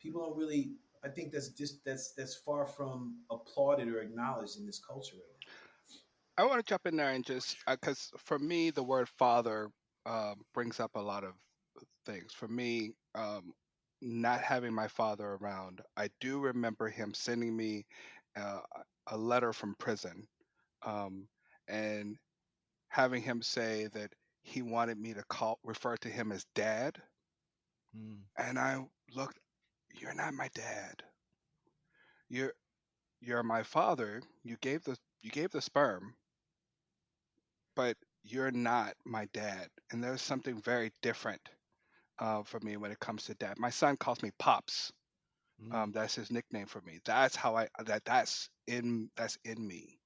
People don't really. I think that's far from applauded or acknowledged in this culture right I want to jump in there and just because for me the word father brings up a lot of things. For me, not having my father around, I do remember him sending me uh, a letter from prison, um, and having him say that he wanted me to refer to him as dad. And I looked, you're not my dad. You're you're my father. You gave the sperm, but you're not my dad. And there's something very different for me when it comes to dad. My son calls me Pops. That's his nickname for me. That's how that's in me.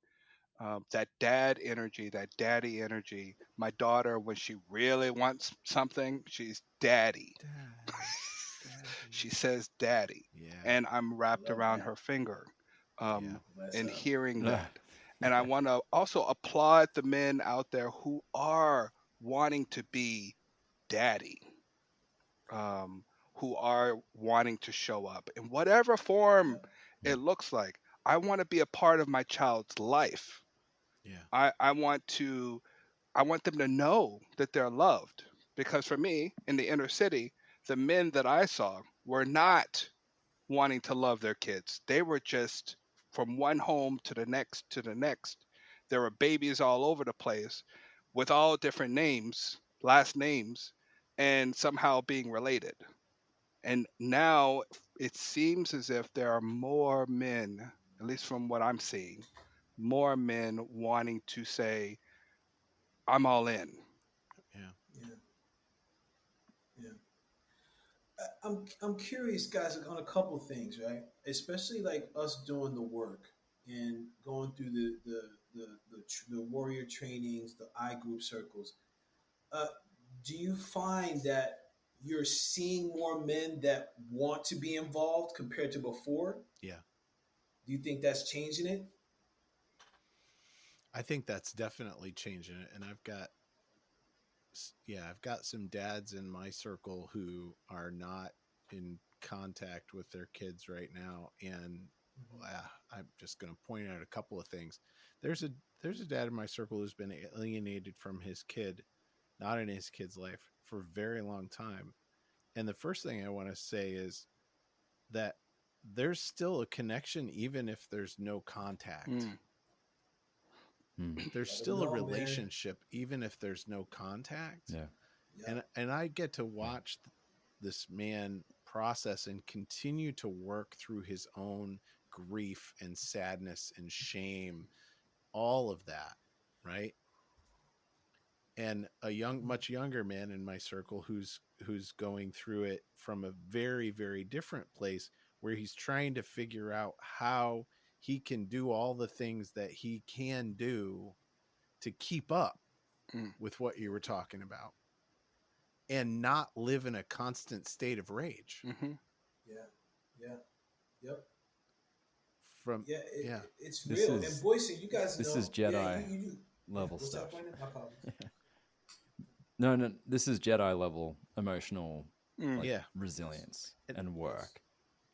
That dad energy, that daddy energy. My daughter, when she really wants something, she's daddy. She says daddy, Yeah. and I'm wrapped Love around that. her finger, Yeah. Bless and up. hearing Yeah. that. And I want to also applaud the men out there who are wanting to be daddy, who are wanting to show up in whatever form Yep. it looks like. I want to be a part of my child's life. Yeah. I want them to know that they're loved. Because for me, in the inner city, the men that I saw were not wanting to love their kids. They were just from one home to the next to the next. There were babies all over the place with all different names, last names, and somehow being related. And now it seems as if there are more men, at least from what I'm seeing, more men wanting to say, I'm all in. Yeah. Yeah. Yeah. I'm curious, guys, on a couple things, right? Especially like us doing the work and going through the warrior trainings, the I group circles. Uh, do you find that you're seeing more men that want to be involved compared to before? Yeah. Do you think that's changing it? I think that's definitely changing it. And I've got some dads in my circle who are not in contact with their kids right now. And I'm just going to point out a couple of things. There's a dad in my circle who's been alienated from his kid, not in his kid's life, for a very long time. And the first thing I want to say is that there's still a connection even if there's no contact. There's Let 'em still a know, man. relationship even if there's no contact. Yeah. Yeah. And I get to watch this man process and continue to work through his own grief and sadness and shame, all of that, right? And a much younger man in my circle who's going through it from a very, very different place, where he's trying to figure out how he can do all the things that he can do to keep up Mm. with what you were talking about and not live in a constant state of rage. Mm-hmm. Yeah. Yeah. Yep. From Yeah. yeah. It's This real. And is Boise, you guys know. this is Yeah. Jedi You do. level What's stuff. up, Brandon? My apologies. No, this is Jedi level emotional Mm. Yeah. resilience It- and work.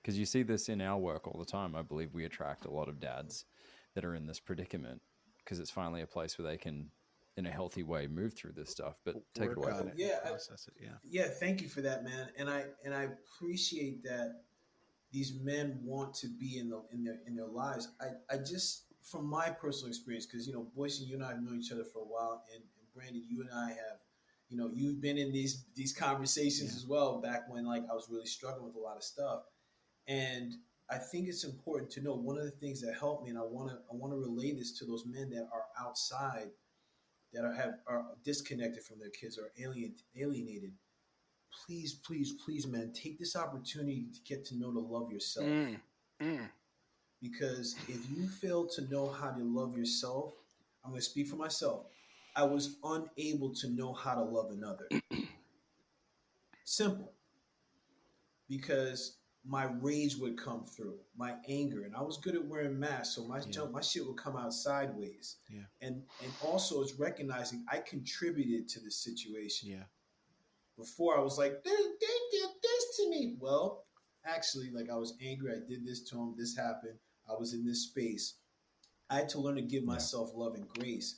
Because you see this in our work all the time. I believe we attract a lot of dads that are in this predicament because it's finally a place where they can in a healthy way move through this stuff. But take it Work away. on it. Yeah, Process it. Yeah. Yeah, thank you for that, man. And I appreciate that these men want to be in their lives. I just, from my personal experience, because Boyce, you and I have known each other for a while, and Brandon, you and I have, you've been in these conversations as well back when like I was really struggling with a lot of stuff, and I think it's important to know one of the things that helped me, and I want to relay this to those men that are outside, that are disconnected from their kids or alienated. Please, please, please, man, take this opportunity to get to know to love yourself. Because if you fail to know how to love yourself, I'm going to speak for myself. I was unable to know how to love another. Simple. Because my rage would come through, my anger, and I was good at wearing masks, so my shit would come out sideways. Yeah. And also it's recognizing I contributed to this situation. Yeah. Before I was like, they did this to me. Well, actually, like I was angry. I did this to them. This happened. I was in this space. I had to learn to give myself love and grace,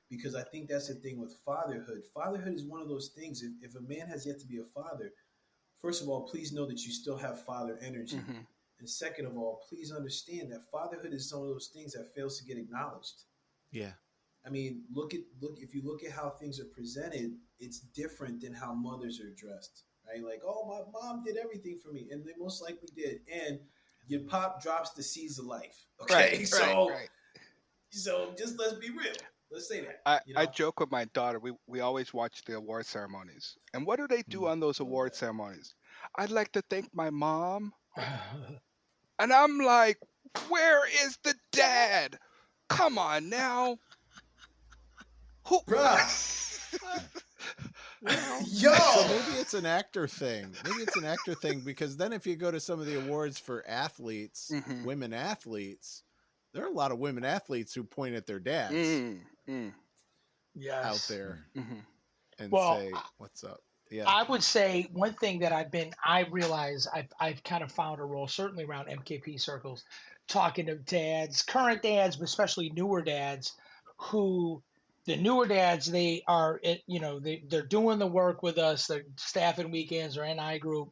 because I think that's the thing with fatherhood. Fatherhood is one of those things. If a man has yet to be a father, first of all, please know that you still have father energy. Mm-hmm. And second of all, please understand that fatherhood is some of those things that fails to get acknowledged. Yeah. I mean, if you look at how things are presented, it's different than how mothers are addressed, right? Like, oh, my mom did everything for me, and they most likely did. And your pop drops the seeds of life. Okay, Right, so right. so just let's be real. Let's say that. I joke with my daughter. We always watch the award ceremonies. And what do they do on those award ceremonies? I'd like to thank my mom. And I'm like, where is the dad? Come on now. Who? Bruh. Yo, so maybe it's an actor thing. Because then if you go to some of the awards for athletes, women athletes, there are a lot of women athletes who point at their dads out there and say, "What's up?" Yeah, I would say one thing that I realize I've kind of found a role, certainly around MKP circles, talking to dads, current dads, but especially newer dads, who the newer dads, they are, they're doing the work with us, they're staffing weekends or NI group,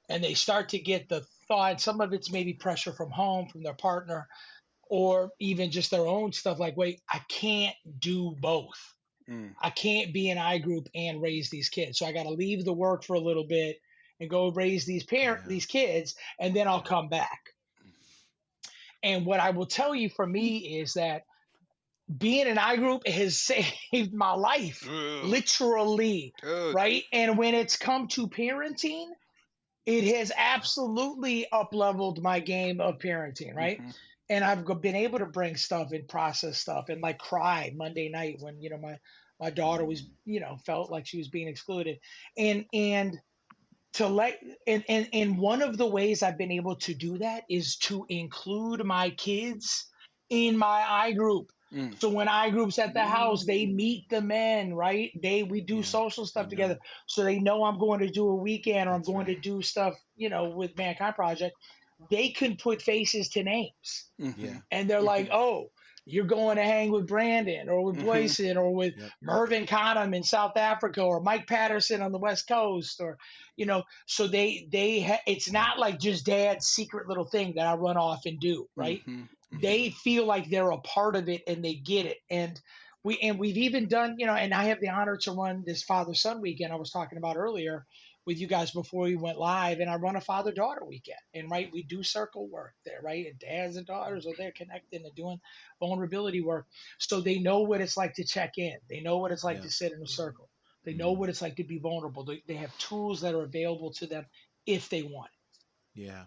and they start to get the thought, some of it's maybe pressure from home, from their partner, or even just their own stuff like, wait, I can't do both. I can't be an I group and raise these kids. So I got to leave the work for a little bit and go raise these kids, and then I'll come back. And what I will tell you for me is that being an I group has saved my life, literally, right? And when it's come to parenting, it has absolutely up-leveled my game of parenting, right? And I've been able to bring stuff and process stuff and like cry Monday night when, my daughter was, felt like she was being excluded. And to let, and one of the ways I've been able to do that is to include my kids in my I group. So when I groups at the house, they meet the men, right? We do social stuff together. So they know I'm going to do a weekend or I'm going to do stuff, with Mankind Project. They can put faces to names. And they're like, oh, you're going to hang with Brandon or with Boyson or with Mervyn Cottam in South Africa or Mike Patterson on the West Coast, or, so it's not like just dad's secret little thing that I run off and do, right? They feel like they're a part of it and they get it. And we've even done, and I have the honor to run this father-son weekend I was talking about earlier with you guys before we went live, and I run a father-daughter weekend, and right, we do circle work there, right? And dads and daughters are there connecting and doing vulnerability work. So they know what it's like to check in. They know what it's like to sit in a circle. They know what it's like to be vulnerable. They have tools that are available to them if they want it. Yeah.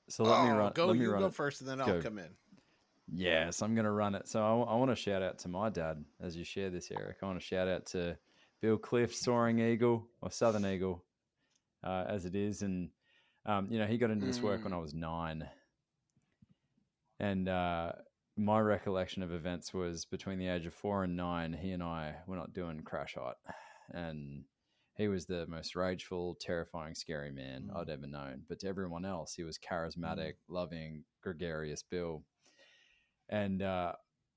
So let me run. Go. Let me You run go it. first, and then I'll come in. Yes, I'm going to run it. So I want to shout out to my dad as you share this, Eric. I want to shout out to Bill Cliff, Soaring Eagle, or Southern Eagle, as it is. And, he got into this work when I was 9. And my recollection of events was between the age of 4 and 9, he and I were not doing crash hot. And he was the most rageful, terrifying, scary man I'd ever known. But to everyone else, he was charismatic, loving, gregarious Bill. And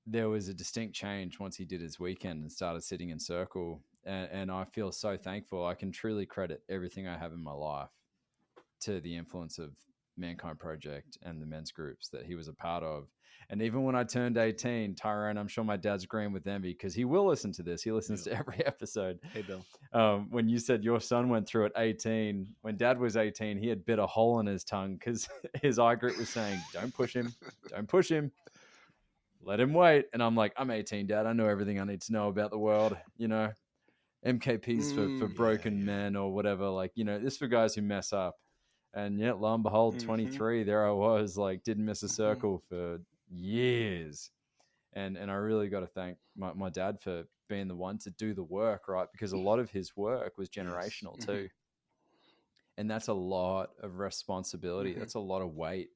there was a distinct change once he did his weekend and started sitting in circle. And I feel so thankful. I can truly credit everything I have in my life to the influence of Mankind Project and the men's groups that he was a part of. And even when I turned 18, Tyrone, I'm sure my dad's agreeing with envy because he will listen to this. He listens to every episode. Hey, Bill. When you said your son went through at 18, when dad was 18, he had bit a hole in his tongue because his eye group was saying, don't push him, don't push him, let him wait. And I'm like, I'm 18, Dad. I know everything I need to know about the world, you know. MKPs for broken men or whatever, like, you know, this for guys who mess up. And yeah, lo and behold, 23, there I was, like, didn't miss a circle for years. And I really got to thank my dad for being the one to do the work, right? Because a lot of his work was generational too. And that's a lot of responsibility. That's a lot of weight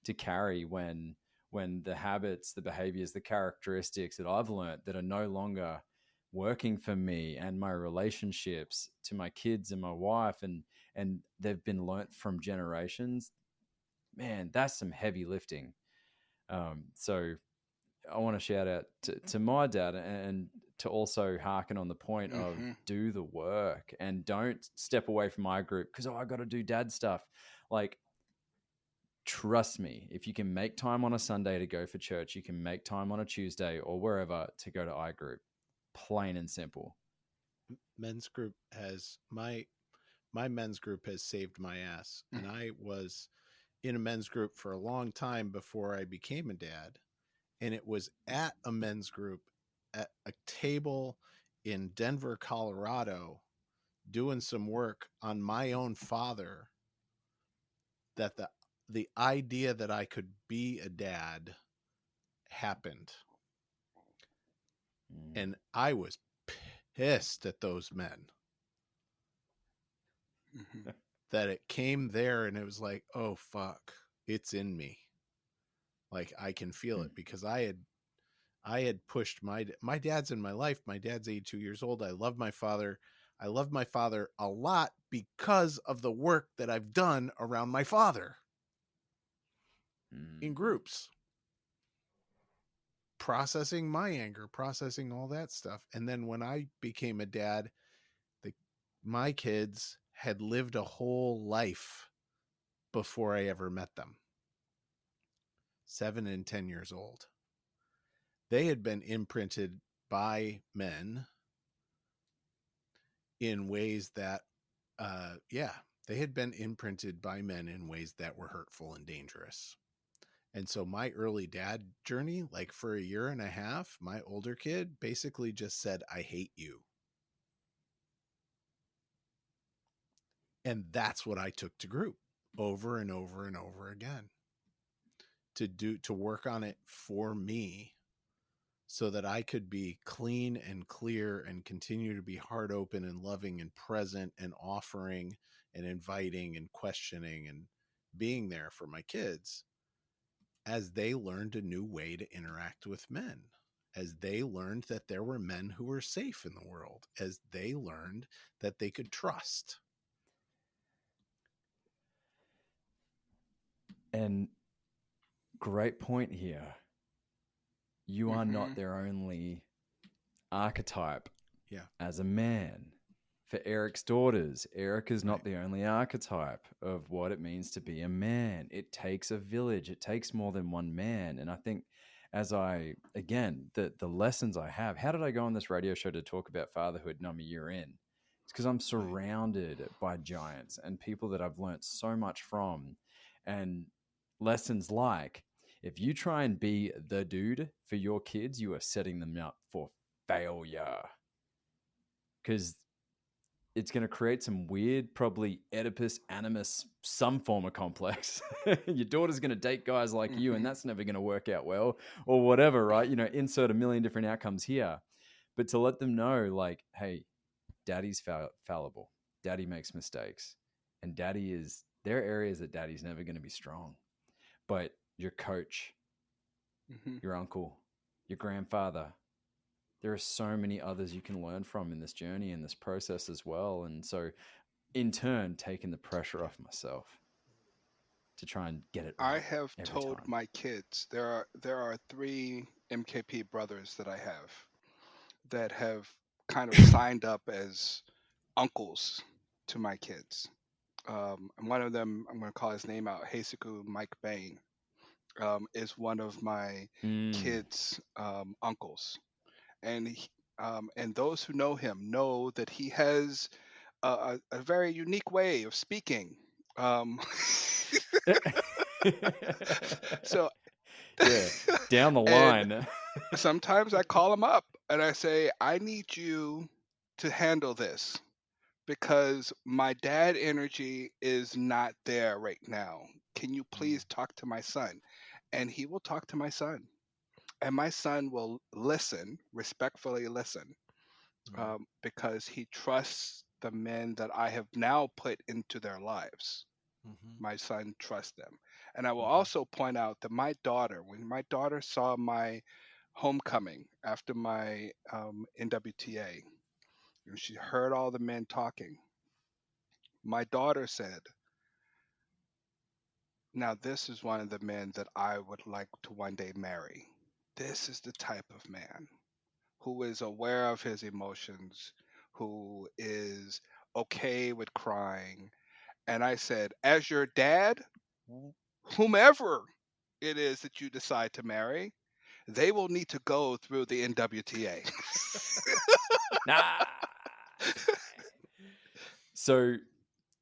to carry when the habits, the behaviors, the characteristics that I've learned that are no longer working for me and my relationships to my kids and my wife, and they've been learnt from generations, man, that's some heavy lifting. So I want to shout out to my dad and to also hearken on the point of do the work and don't step away from my group because, I got to do dad stuff. Like, trust me, if you can make time on a Sunday to go for church, you can make time on a Tuesday or wherever to go to iGroup. Plain and simple. Men's group has my men's group has saved my ass. And I was in a men's group for a long time before I became a dad. And it was at a men's group at a table in Denver, Colorado, doing some work on my own father that the idea that I could be a dad happened. And I was pissed at those men that it came there, and it was like, oh fuck, it's in me. Like, I can feel it because I had pushed my dad's in my life. My dad's 82 years old. I love my father. I love my father a lot because of the work that I've done around my father in groups. Processing my anger, processing all that stuff. And then when I became a dad, my kids had lived a whole life before I ever met them. 7 and 10 years old. They had been imprinted by men in ways that, they had been imprinted by men in ways that were hurtful and dangerous. And so my early dad journey, like for a year and a half, my older kid basically just said, I hate you. And that's what I took to group over and over and over again to work on it for me so that I could be clean and clear and continue to be heart open and loving and present and offering and inviting and questioning and being there for my kids as they learned a new way to interact with men, as they learned that there were men who were safe in the world, as they learned that they could trust. And great point here. You are not their only archetype as a man. For Eric's daughters, Eric is not the only archetype of what it means to be a man. It takes a village. It takes more than one man. And I think the lessons I have, how did I go on this radio show to talk about fatherhood and I'm a year in? It's because I'm surrounded by giants and people that I've learned so much from. And lessons like, if you try and be the dude for your kids, you are setting them up for failure. Because it's going to create some weird, probably Oedipus animus, some form of complex. Your daughter's going to date guys like you, and that's never going to work out well, or whatever, right? You know, insert a million different outcomes here. But to let them know, like, hey, daddy's fallible. Daddy makes mistakes. And there are areas that daddy's never going to be strong. But your coach, your uncle, your grandfather, there are so many others you can learn from in this journey, in this process as well. And so in turn, taking the pressure off myself to try and get it right. I have told my kids there are three MKP brothers that I have that have kind of signed up as uncles to my kids. And one of them, I'm going to call his name out, Heisuku Mike Bain, is one of my Mm. kids' uncles. And and those who know him know that he has a very unique way of speaking. Um, so Yeah, down the and line. sometimes I call him up and I say, I need you to handle this because my dad energy is not there right now. Can you please talk to my son? And he will talk to my son. And my son will listen, respectfully listen, because he trusts the men that I have now put into their lives. My son trusts them. And I will also point out that my daughter, when my daughter saw my homecoming after my NWTA, and she heard all the men talking, my daughter said, now this is one of the men that I would like to one day marry. This is the type of man who is aware of his emotions, who is okay with crying. And I said, as your dad, whomever it is that you decide to marry, they will need to go through the NWTA. Nah. So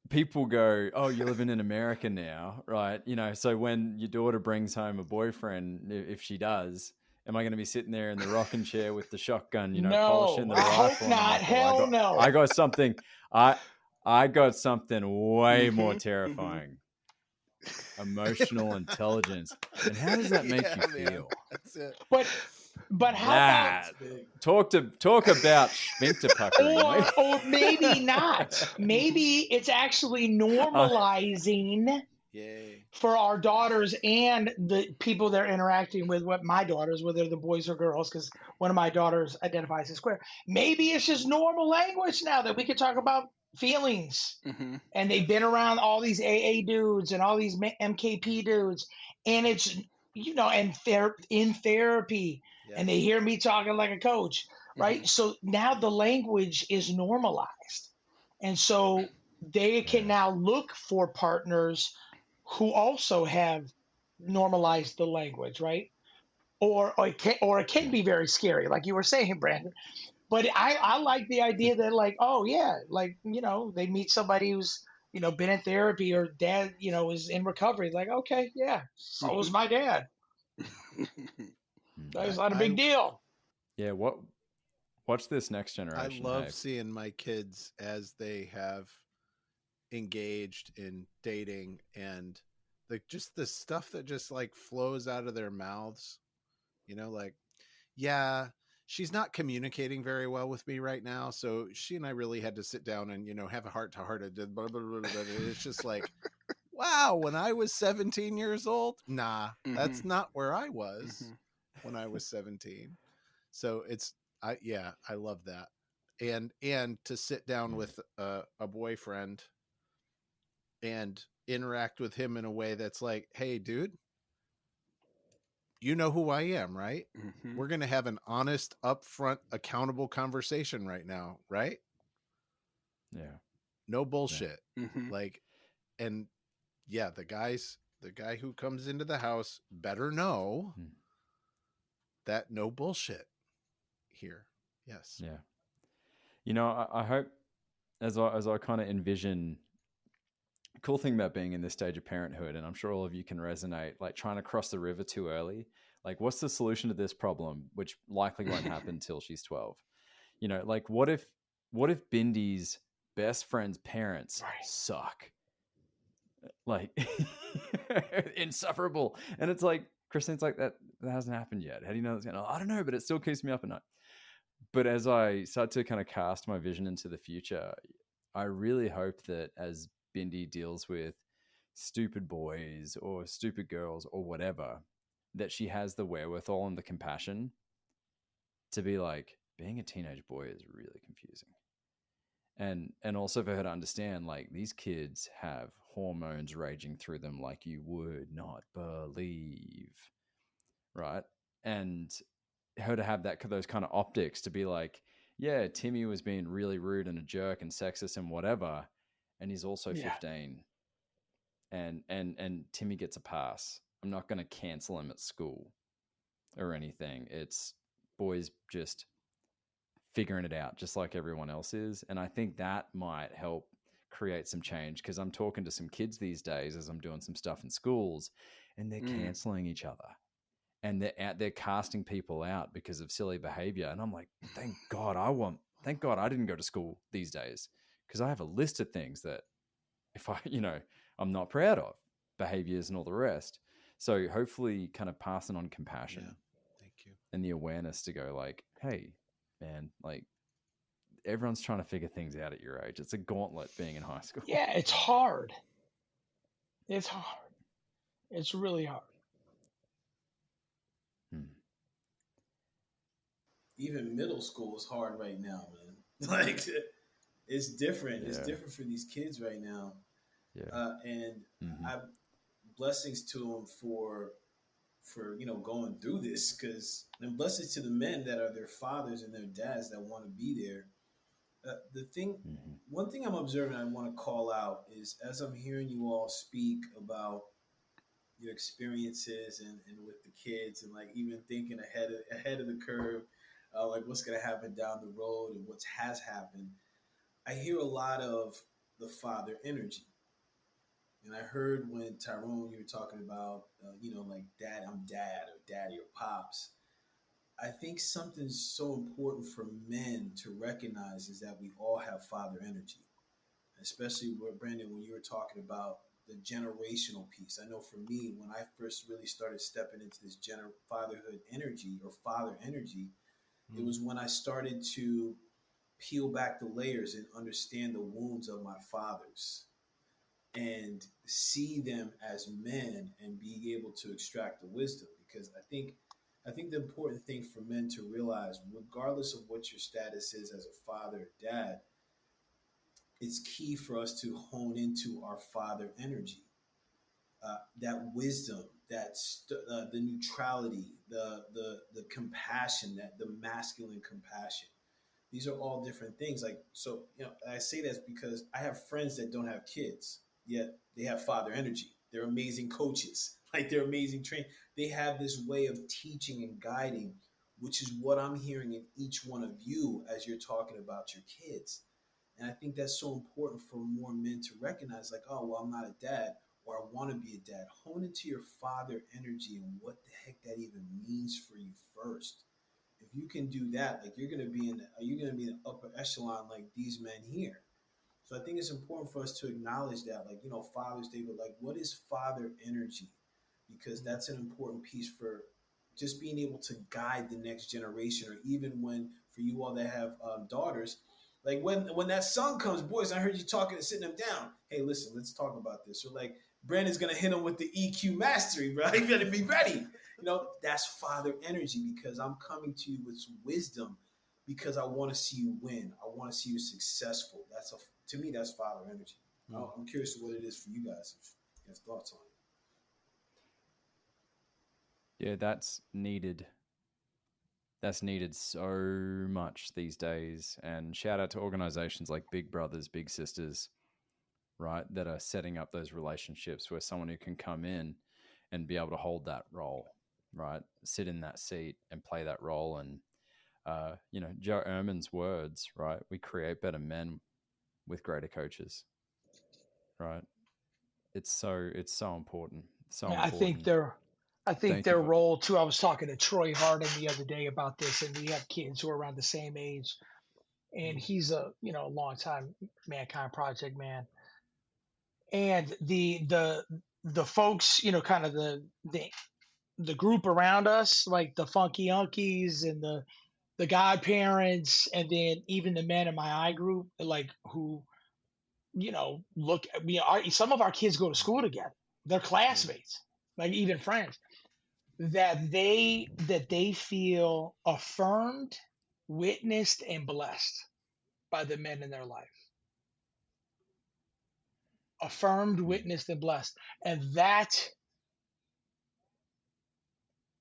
people go, oh, you're living in America now, right? You know, so when your daughter brings home a boyfriend, if she does, am I going to be sitting there in the rocking chair with the shotgun, you know, polishing No, the I hope rifle? And I'm not. like, well, Hell no. I got something, I got something way more Mhm, mhm. terrifying. Emotional intelligence. And how does that make Yeah, you man, feel? that's it. But how about, That talk about sphincter puckering. Like, or maybe not. Maybe it's actually uh, normalizing Yay. for our daughters and the people they're interacting with, what my daughters, whether they're boys or girls, because one of my daughters identifies as queer. Maybe it's just normal language now that we can talk about feelings. Mhm. And they've been around all these AA dudes and all these MKP dudes, and it's, and in therapy, and they Yes. hear me talking like a coach, right? Mhm. So now the language is normalized, and so they can yeah, now look for partners who also have normalized the language, right? Or it can yeah, be very scary, like you were saying, Brandon. But I like the idea that, like, oh yeah, like, they meet somebody who's, been in therapy, or dad, is in recovery. Like, okay, yeah, so is Mhm. my dad. mm. That's I, not a I big deal. Yeah. Watch this next I generation. love Hey, seeing my kids as they have engaged in dating, and just the stuff that just like flows out of their mouths, like, yeah, she's not communicating very well with me right now, so she and I really had to sit down and have a heart to heart. It's just like, wow, when I was 17 years old, nah, that's Mhm. not where I was Mhm. when I was 17. So I love that. And to sit down with a boyfriend and interact with him in a way that's like, hey, dude, you know who I am, right? Mhm. We're going to have an honest, upfront, accountable conversation right now, right? yeah, No yeah, bullshit. Mhm. Like, and yeah, the guy who comes into the house better know mm, that no bullshit here. Yes. yeah. You know, I hope as I kind of envision. Cool thing about being in this stage of parenthood, and I'm sure all of you can resonate, like trying to cross the river too early. Like, what's the solution to this problem, which likely won't happen till she's 12? You know, like what if Bindy's best friend's parents Right. suck? Like insufferable. And it's like Christine's like that hasn't happened yet. How do you know that's gonna? I don't know, but it still keeps me up at night. But as I start to kind of cast my vision into the future, I really hope that as Bindi deals with stupid boys or stupid girls or whatever, that she has the wherewithal and the compassion to be like, being a teenage boy is really confusing. And also for her to understand, like, these kids have hormones raging through them like you would not believe, right? And her to have those kind of optics to be like, yeah, Timmy was being really rude and a jerk and sexist and whatever, and he's also Yeah. 15, and Timmy gets a pass. I'm not going to cancel him at school or anything. It's boys just figuring it out just like everyone else is. And I think that might help create some change, because I'm talking to some kids these days as I'm doing some stuff in schools, and they're canceling each other, and they're casting people out because of silly behavior. And I'm like, thank God I didn't go to school these days, because I have a list of things that if I, I'm not proud of, behaviors and all the rest. So hopefully kind of passing on compassion. Yeah. Thank you. And the awareness to go like, hey, man, like everyone's trying to figure things out at your age. It's a gauntlet being in high school. Yeah, it's hard. It's hard. It's really hard. Even middle school is hard right now, man. Like, it's different. Yeah. It's different for these kids right now. Yeah. And I blessings to them for going through this, because, and blessings to the men that are their fathers and their dads that want to be there. One thing I'm observing I want to call out is, as I'm hearing you all speak about your experiences and with the kids, and like even thinking ahead of the curve, like what's going to happen down the road and what has happened, I hear a lot of the father energy. And I heard when Tyrone, you were talking about, like dad, I'm dad, or daddy, or pops. I think something so important for men to recognize is that we all have father energy, especially with Brandon, when you were talking about the generational piece. I know for me, when I first really started stepping into this fatherhood energy, or father energy, it was when I started to peel back the layers and understand the wounds of my fathers and see them as men and be able to extract the wisdom. Because I think the important thing for men to realize, regardless of what your status is as a father or dad, it's key for us to hone into our father energy, that wisdom, the neutrality, the compassion, that the masculine compassion. These are all different things. Like, so, I say that because I have friends that don't have kids, yet they have father energy. They're amazing coaches. Like, they're amazing trainers. They have this way of teaching and guiding, which is what I'm hearing in each one of you as you're talking about your kids. And I think that's so important for more men to recognize, like, oh, well, I'm not a dad, or I want to be a dad. Hone into your father energy and what the heck that even means for you first. If you can do that, like, you're going to be in the upper echelon like these men here. So I think it's important for us to acknowledge that, like, Father's Day, but like, what is father energy? Because that's an important piece for just being able to guide the next generation, or even when, for you all that have daughters, like when that son comes, boys, I heard you talking and sitting them down. Hey, listen, let's talk about this. So like, Brandon's going to hit him with the EQ mastery, bro. You got to be ready. That's father energy, because I'm coming to you with some wisdom, because I want to see you win. I want to see you successful. To me, that's father energy. I'm curious what it is for you guys, if you have thoughts on it. Yeah, that's needed. That's needed so much these days. And shout out to organizations like Big Brothers, Big Sisters, right, that are setting up those relationships where someone who can come in and be able to hold that role, right, sit in that seat and play that role. And, Joe Ehrmann's words, right, we create better men with greater coaches, right? It's so important. So I think important. their role too. I was talking to Troy Harden the other day about this, and we have kids who are around the same age, and he's a long time Mankind Project man, and the folks, kind of the group around us, like the funky unkies and the godparents, and then even the men in my eye group, like, who look, some of our kids go to school together. They're classmates, like even friends, that they feel affirmed, witnessed, and blessed by the men in their life. Affirmed, witnessed, and blessed. And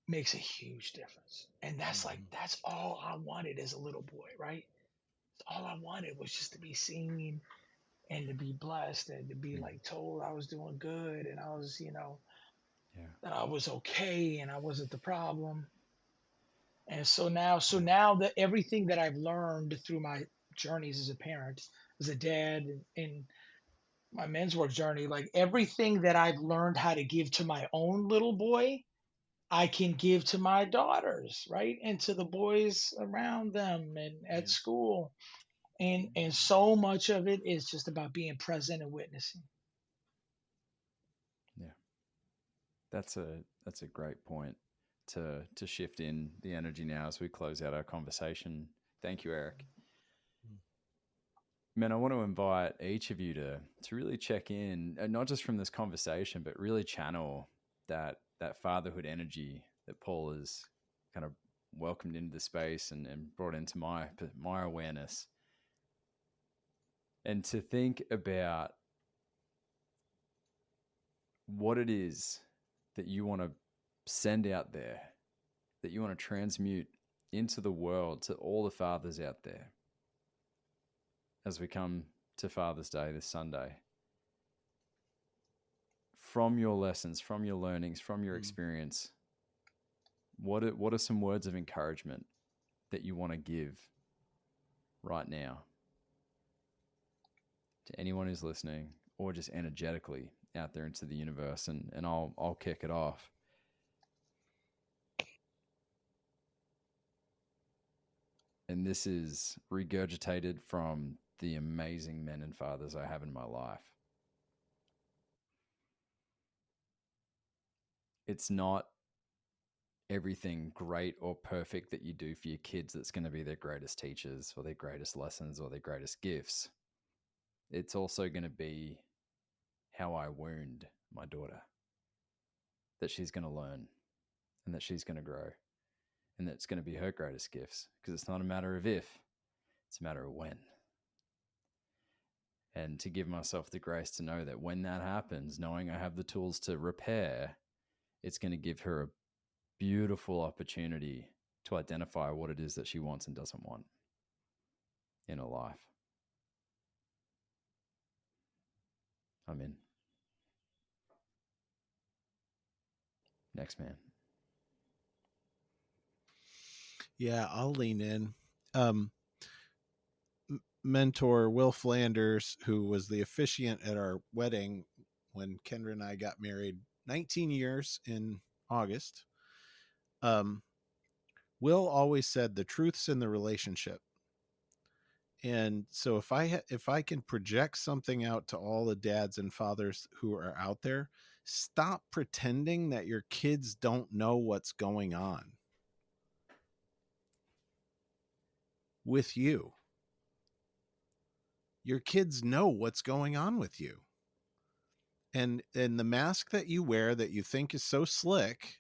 makes a huge difference. And that's like, that's all I wanted as a little boy, right? All I wanted was just to be seen and to be blessed and to be like told I was doing good and I was, Yeah. that I was okay and I wasn't the problem. And so now that everything that I've learned through my journeys as a parent, as a dad, and my men's work journey, like everything that I've learned how to give to my own little boy, I can give to my daughters, right? And to the boys around them and at school. And so much of it is just about being present and witnessing. Yeah. That's a great point to shift in the energy now as we close out our conversation. Thank you, Eric. Man, I want to invite each of you to really check in, not just from this conversation, but really channel that fatherhood energy that Paul has kind of welcomed into the space and brought into my awareness. And to think about what it is that you want to send out there, that you want to transmute into the world to all the fathers out there as we come to Father's Day this Sunday. From your lessons, from your learnings, from your experience, what are some words of encouragement that you want to give right now to anyone who's listening, or just energetically out there into the universe? And I'll kick it off. And this is regurgitated from the amazing men and fathers I have in my life. It's not everything great or perfect that you do for your kids that's going to be their greatest teachers or their greatest lessons or their greatest gifts. It's also going to be how I wound my daughter, that she's going to learn and that she's going to grow, and that's going to be her greatest gifts, because it's not a matter of if, it's a matter of when. And to give myself the grace to know that when that happens, knowing I have the tools to repair, it's going to give her a beautiful opportunity to identify what it is that she wants and doesn't want in her life. I'm in. Next man. Yeah, I'll lean in. Mentor Will Flanders, who was the officiant at our wedding when Kendra and I got married 19 years in August, Will always said the truth's in the relationship. And so if I can project something out to all the dads and fathers who are out there, stop pretending that your kids don't know what's going on with you. Your kids know what's going on with you. And the mask that you wear that you think is so slick,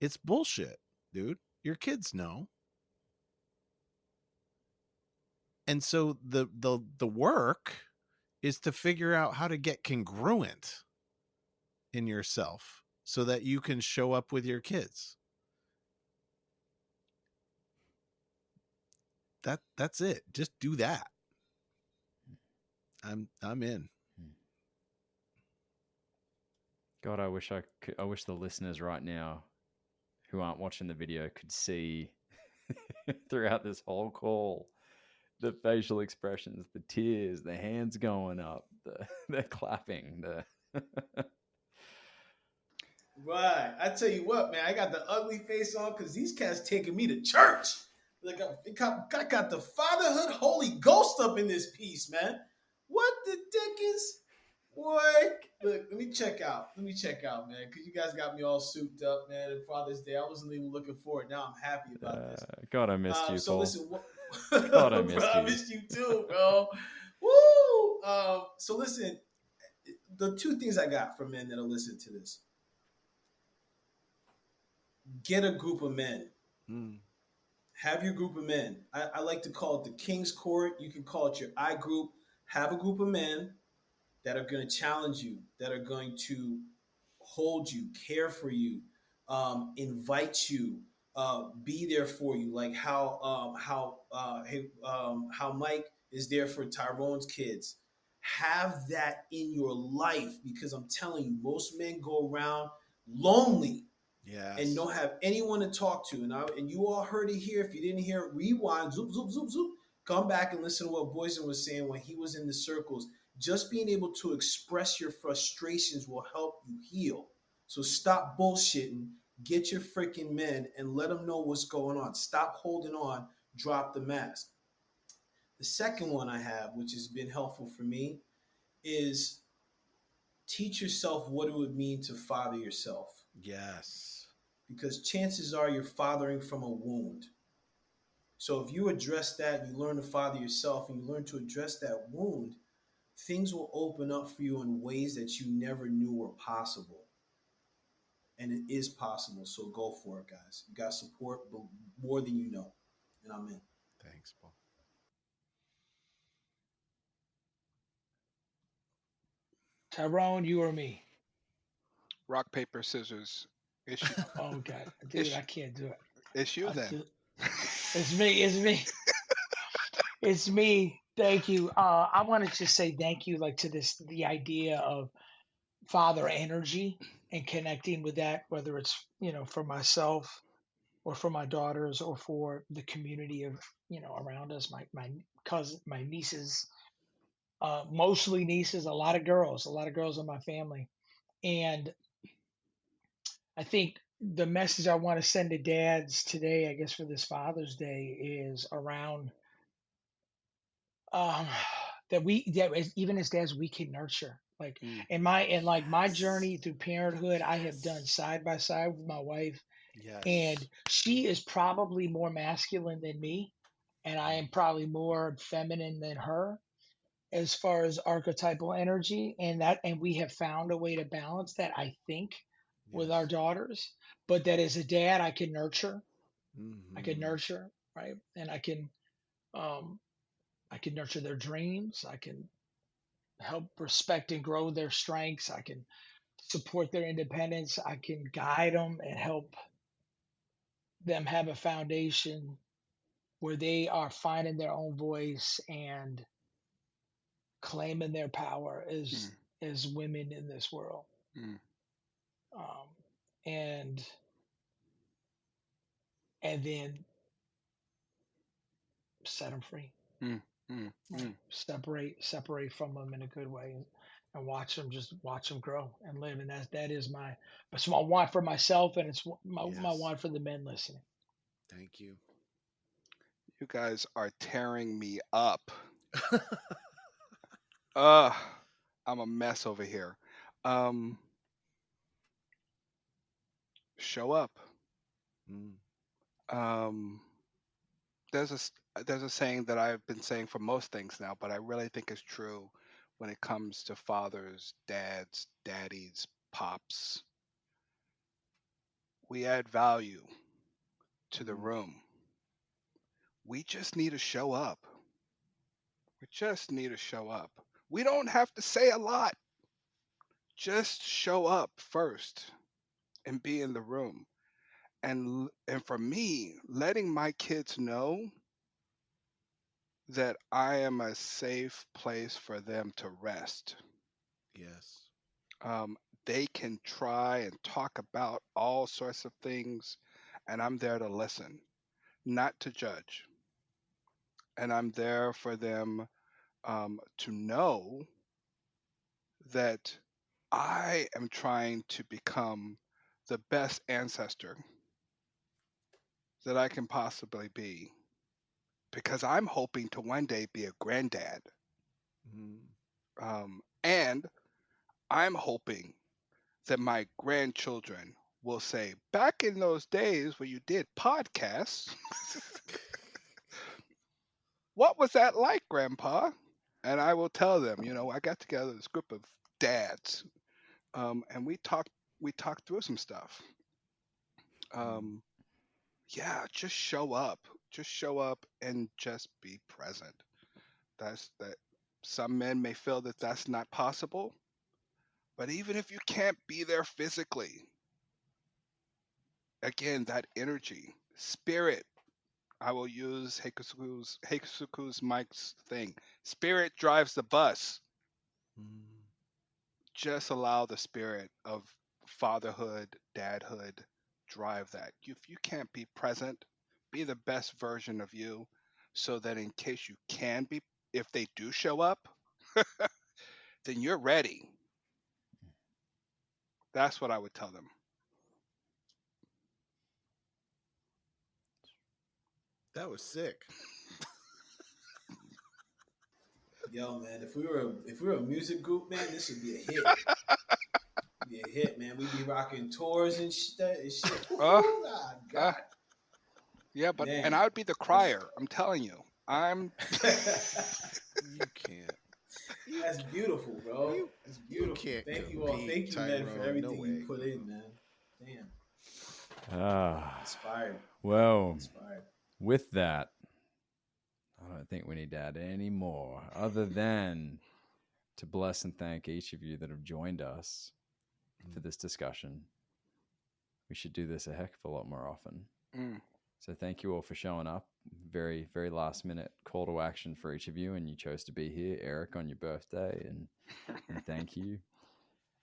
it's bullshit, dude. Your kids know. And so the work is to figure out how to get congruent in yourself so that you can show up with your kids. That's it. Just do that. I'm in. God, I wish the listeners right now who aren't watching the video could see throughout this whole call the facial expressions, the tears, the hands going up, the clapping, Right. I tell you what, man, I got the ugly face on because these cats taking me to church. Like I got the fatherhood Holy Ghost up in this piece, man. What the dick is? Boy, look, let me check out, man, because you guys got me all souped up, man. And Father's Day, I wasn't even looking forward. Now I'm happy about this. God, I missed you, So Paul. listen, God, I missed bro, you. I missed you too, bro. Woo! So listen, the two things I got for men that'll listen to this: get a group of men. Have your group of men. I like to call it the King's Court. You can call it your I group. Have a group of men that are going to challenge you, that are going to hold you, care for you, invite you, be there for you, like how Mike is there for Tyrone's kids. Have that in your life, because I'm telling you, most men go around lonely and Yes. don't have anyone to talk to. And you all heard it here. If you didn't hear it, rewind, zoop, zoop, zoop, zoop. Come back and listen to what Boysen was saying when he was in the circles. Just being able to express your frustrations will help you heal. So stop bullshitting. Get your freaking men and let them know what's going on. Stop holding on. Drop the mask. The second one I have, which has been helpful for me, is teach yourself what it would mean to father yourself. Yes. Because chances are you're fathering from a wound. So if you address that, you learn to father yourself, and you learn to address that wound, things will open up for you in ways that you never knew were possible. And it is possible. So go for it, guys. You got support more than you know. And I'm in. Thanks, Paul. Tyrone, you or me? Rock, paper, scissors. Issue. Oh God, dude, Issue. I can't do it. It's you I then. just, it's me. It's me. It's me. Thank you. I want to just say thank you, like to the idea of father energy and connecting with that, whether it's for myself or for my daughters or for the community of around us, my cousin, my nieces, mostly nieces, a lot of girls in my family, and I think the message I want to send to dads today, I guess for this Father's Day, is around um, even as dads we can nurture. Like Mm, in my Yes. journey through parenthood, I have done Yes. side by side with my wife, and Yes. she is probably more masculine than me, and I am probably more feminine than her as far as archetypal energy, and we have found a way to balance that, I think, with our Yes. daughters. But that as a dad, I can Mm-hmm. nurture, right? And um I can nurture their dreams, I can help respect and grow their strengths, I can support their independence, I can guide them and help them have a foundation where they are finding their own voice and claiming their power mm, as women in this world. mm, um, and and then set them free, mm, mm, right? mm. Separate from them in a good way, and watch them grow and live. And that is it's my want for myself, and it's my Yes. want for the men listening. Thank you. You guys are tearing me up. Ugh, I'm a mess over here. Um, show up. Mm. Um, there's there's a saying that I've been saying for most things now, but I really think it's true when it comes to fathers, dads, daddies, pops. We add value to the Mm. room. We just need to show up. We just need to show up. We don't have to say a lot. Just show up first and be in the room. And for me, letting my kids know that I am a safe place for them to rest. Yes. Um, they can try and talk about all sorts of things, and I'm there to listen, not to judge. And I'm there for them to know that I am trying to become the best ancestor that I can possibly be because I'm hoping to one day be a granddad. Mm. And I'm hoping that my grandchildren will say, back in those days when you did podcasts, what was that like, Grandpa? And I will tell them, I got together this group of dads, and we talked through some stuff. Mm. Um, yeah, just show up. Just show up and just be present. That's that. Some men may feel that that's not possible, but even if you can't be there physically, again, that energy, spirit. I will use Heikusuku's Mike's thing. Spirit drives the bus. Just allow the spirit of fatherhood, dadhood, drive that. If you can't be present, be the best version of you, so that in case you can be, if they do show up, then you're ready. That's what I would tell them. That was sick. Yo, man, if we were a music group, man, this would be a hit. Be a hit, man. We'd be rocking tours and shit. Ooh, God. Yeah, but Man. and I would be the crier. I'm telling you, I'm. You can't. That's beautiful, bro. That's beautiful. can't Thank you all. compete, Thank you, man, for Tyrone. everything No you way. put in, man. Damn. Inspired. Well, Inspired. with that, I don't think we need to add any more other than to bless and thank each of you that have joined us for this discussion. We should do this a heck of a lot more often. So thank you all for showing up. Very, very last minute call to action for each of you. And you chose to be here, Eric, on your birthday. And thank you.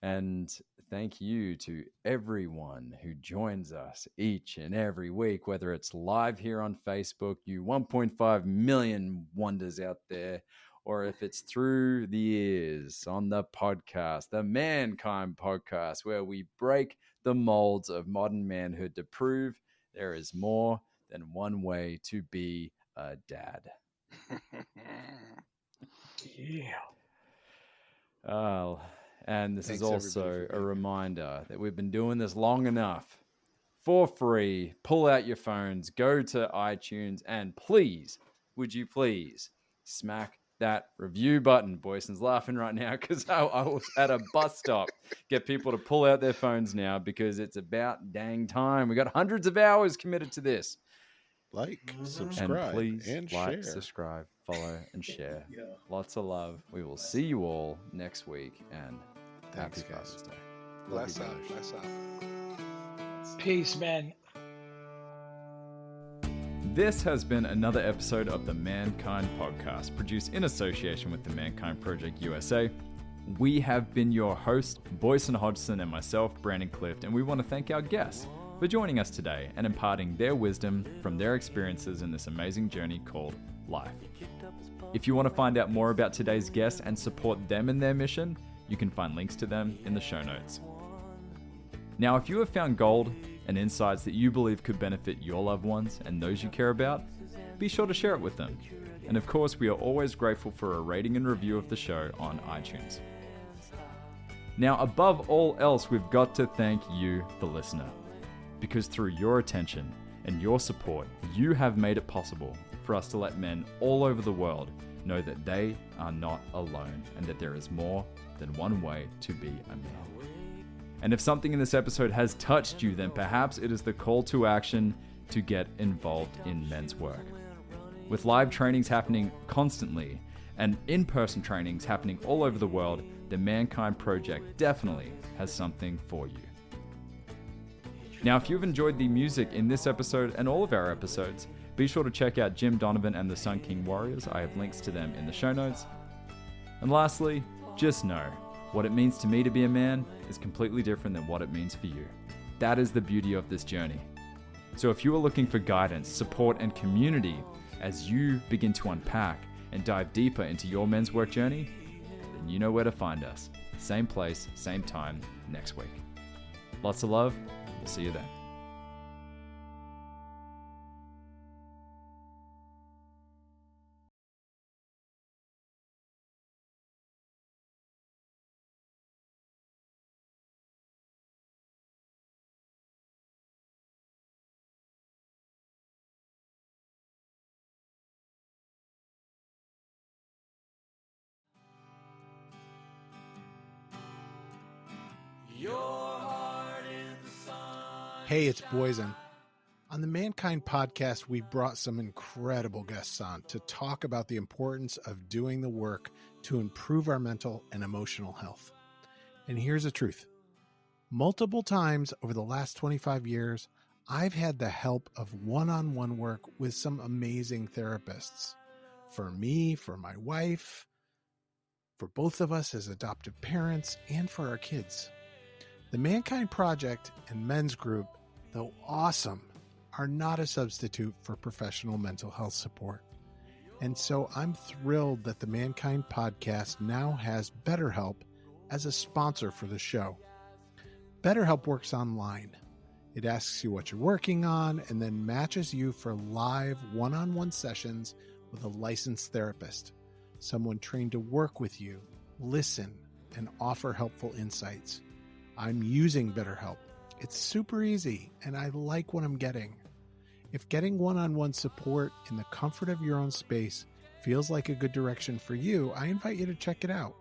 And thank you to everyone who joins us each and every week, whether it's live here on Facebook, you 1.5 million wonders out there, or if it's through the ears on the podcast, the Mankind Podcast, where we break the molds of modern manhood to prove there is more than one way to be a dad. Yeah. And this Thanks, is also everybody, for a being reminder that we've been doing this long enough. For free, pull out your phones, go to iTunes, and please, would you please smack that review button. Boyson's laughing right now because I was at a bus stop. Get people to pull out their phones now because it's about dang time. We got hundreds of hours committed to this. Like, And subscribe, please and like, share. subscribe, follow, and share. Yeah. Lots of love. We will see you all next week, and Thanks, happy guys. Father's Day. Love you, Bless up. brothers. Bless up. Peace, man. This has been another episode of the Mankind Podcast, produced in association with the Mankind Project USA. We have been your hosts, Boyson Hodgson and myself, Brandon Clift, and we want to thank our guests for joining us today and imparting their wisdom from their experiences in this amazing journey called life. If you want to find out more about today's guests and support them in their mission, you can find links to them in the show notes. Now, if you have found gold and insights that you believe could benefit your loved ones and those you care about, be sure to share it with them. And of course, we are always grateful for a rating and review of the show on iTunes. Now, above all else, we've got to thank you, the listener, because through your attention and your support, you have made it possible for us to let men all over the world know that they are not alone and that there is more than one way to be a man. And if something in this episode has touched you, then perhaps it is the call to action to get involved in men's work. With live trainings happening constantly and in-person trainings happening all over the world, the Mankind Project definitely has something for you. Now, if you've enjoyed the music in this episode and all of our episodes, be sure to check out Jim Donovan and the Sun King Warriors. I have links to them in the show notes. And lastly, just know, what it means to me to be a man is completely different than what it means for you. That is the beauty of this journey. So if you are looking for guidance, support, and community as you begin to unpack and dive deeper into your men's work journey, then you know where to find us. Same place, same time, next week. Lots of love. We'll see you then. Hey, it's Boyson. On the Mankind Podcast, we've brought some incredible guests on to talk about the importance of doing the work to improve our mental and emotional health. And here's the truth. Multiple times over the last 25 years, I've had the help of one-on-one work with some amazing therapists. For me, for my wife, for both of us as adoptive parents, and for our kids. The Mankind Project and Men's Group, though awesome, are not a substitute for professional mental health support. And so I'm thrilled that the Mankind Podcast now has BetterHelp as a sponsor for the show. BetterHelp works online. It asks you what you're working on and then matches you for live one-on-one sessions with a licensed therapist, someone trained to work with you, listen, and offer helpful insights. I'm using BetterHelp. It's super easy, and I like what I'm getting. If getting one-on-one support in the comfort of your own space feels like a good direction for you, I invite you to check it out.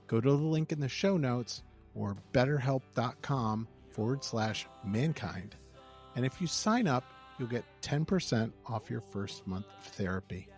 Go to the link in the show notes or betterhelp.com/mankind. And if you sign up, you'll get 10% off your first month of therapy.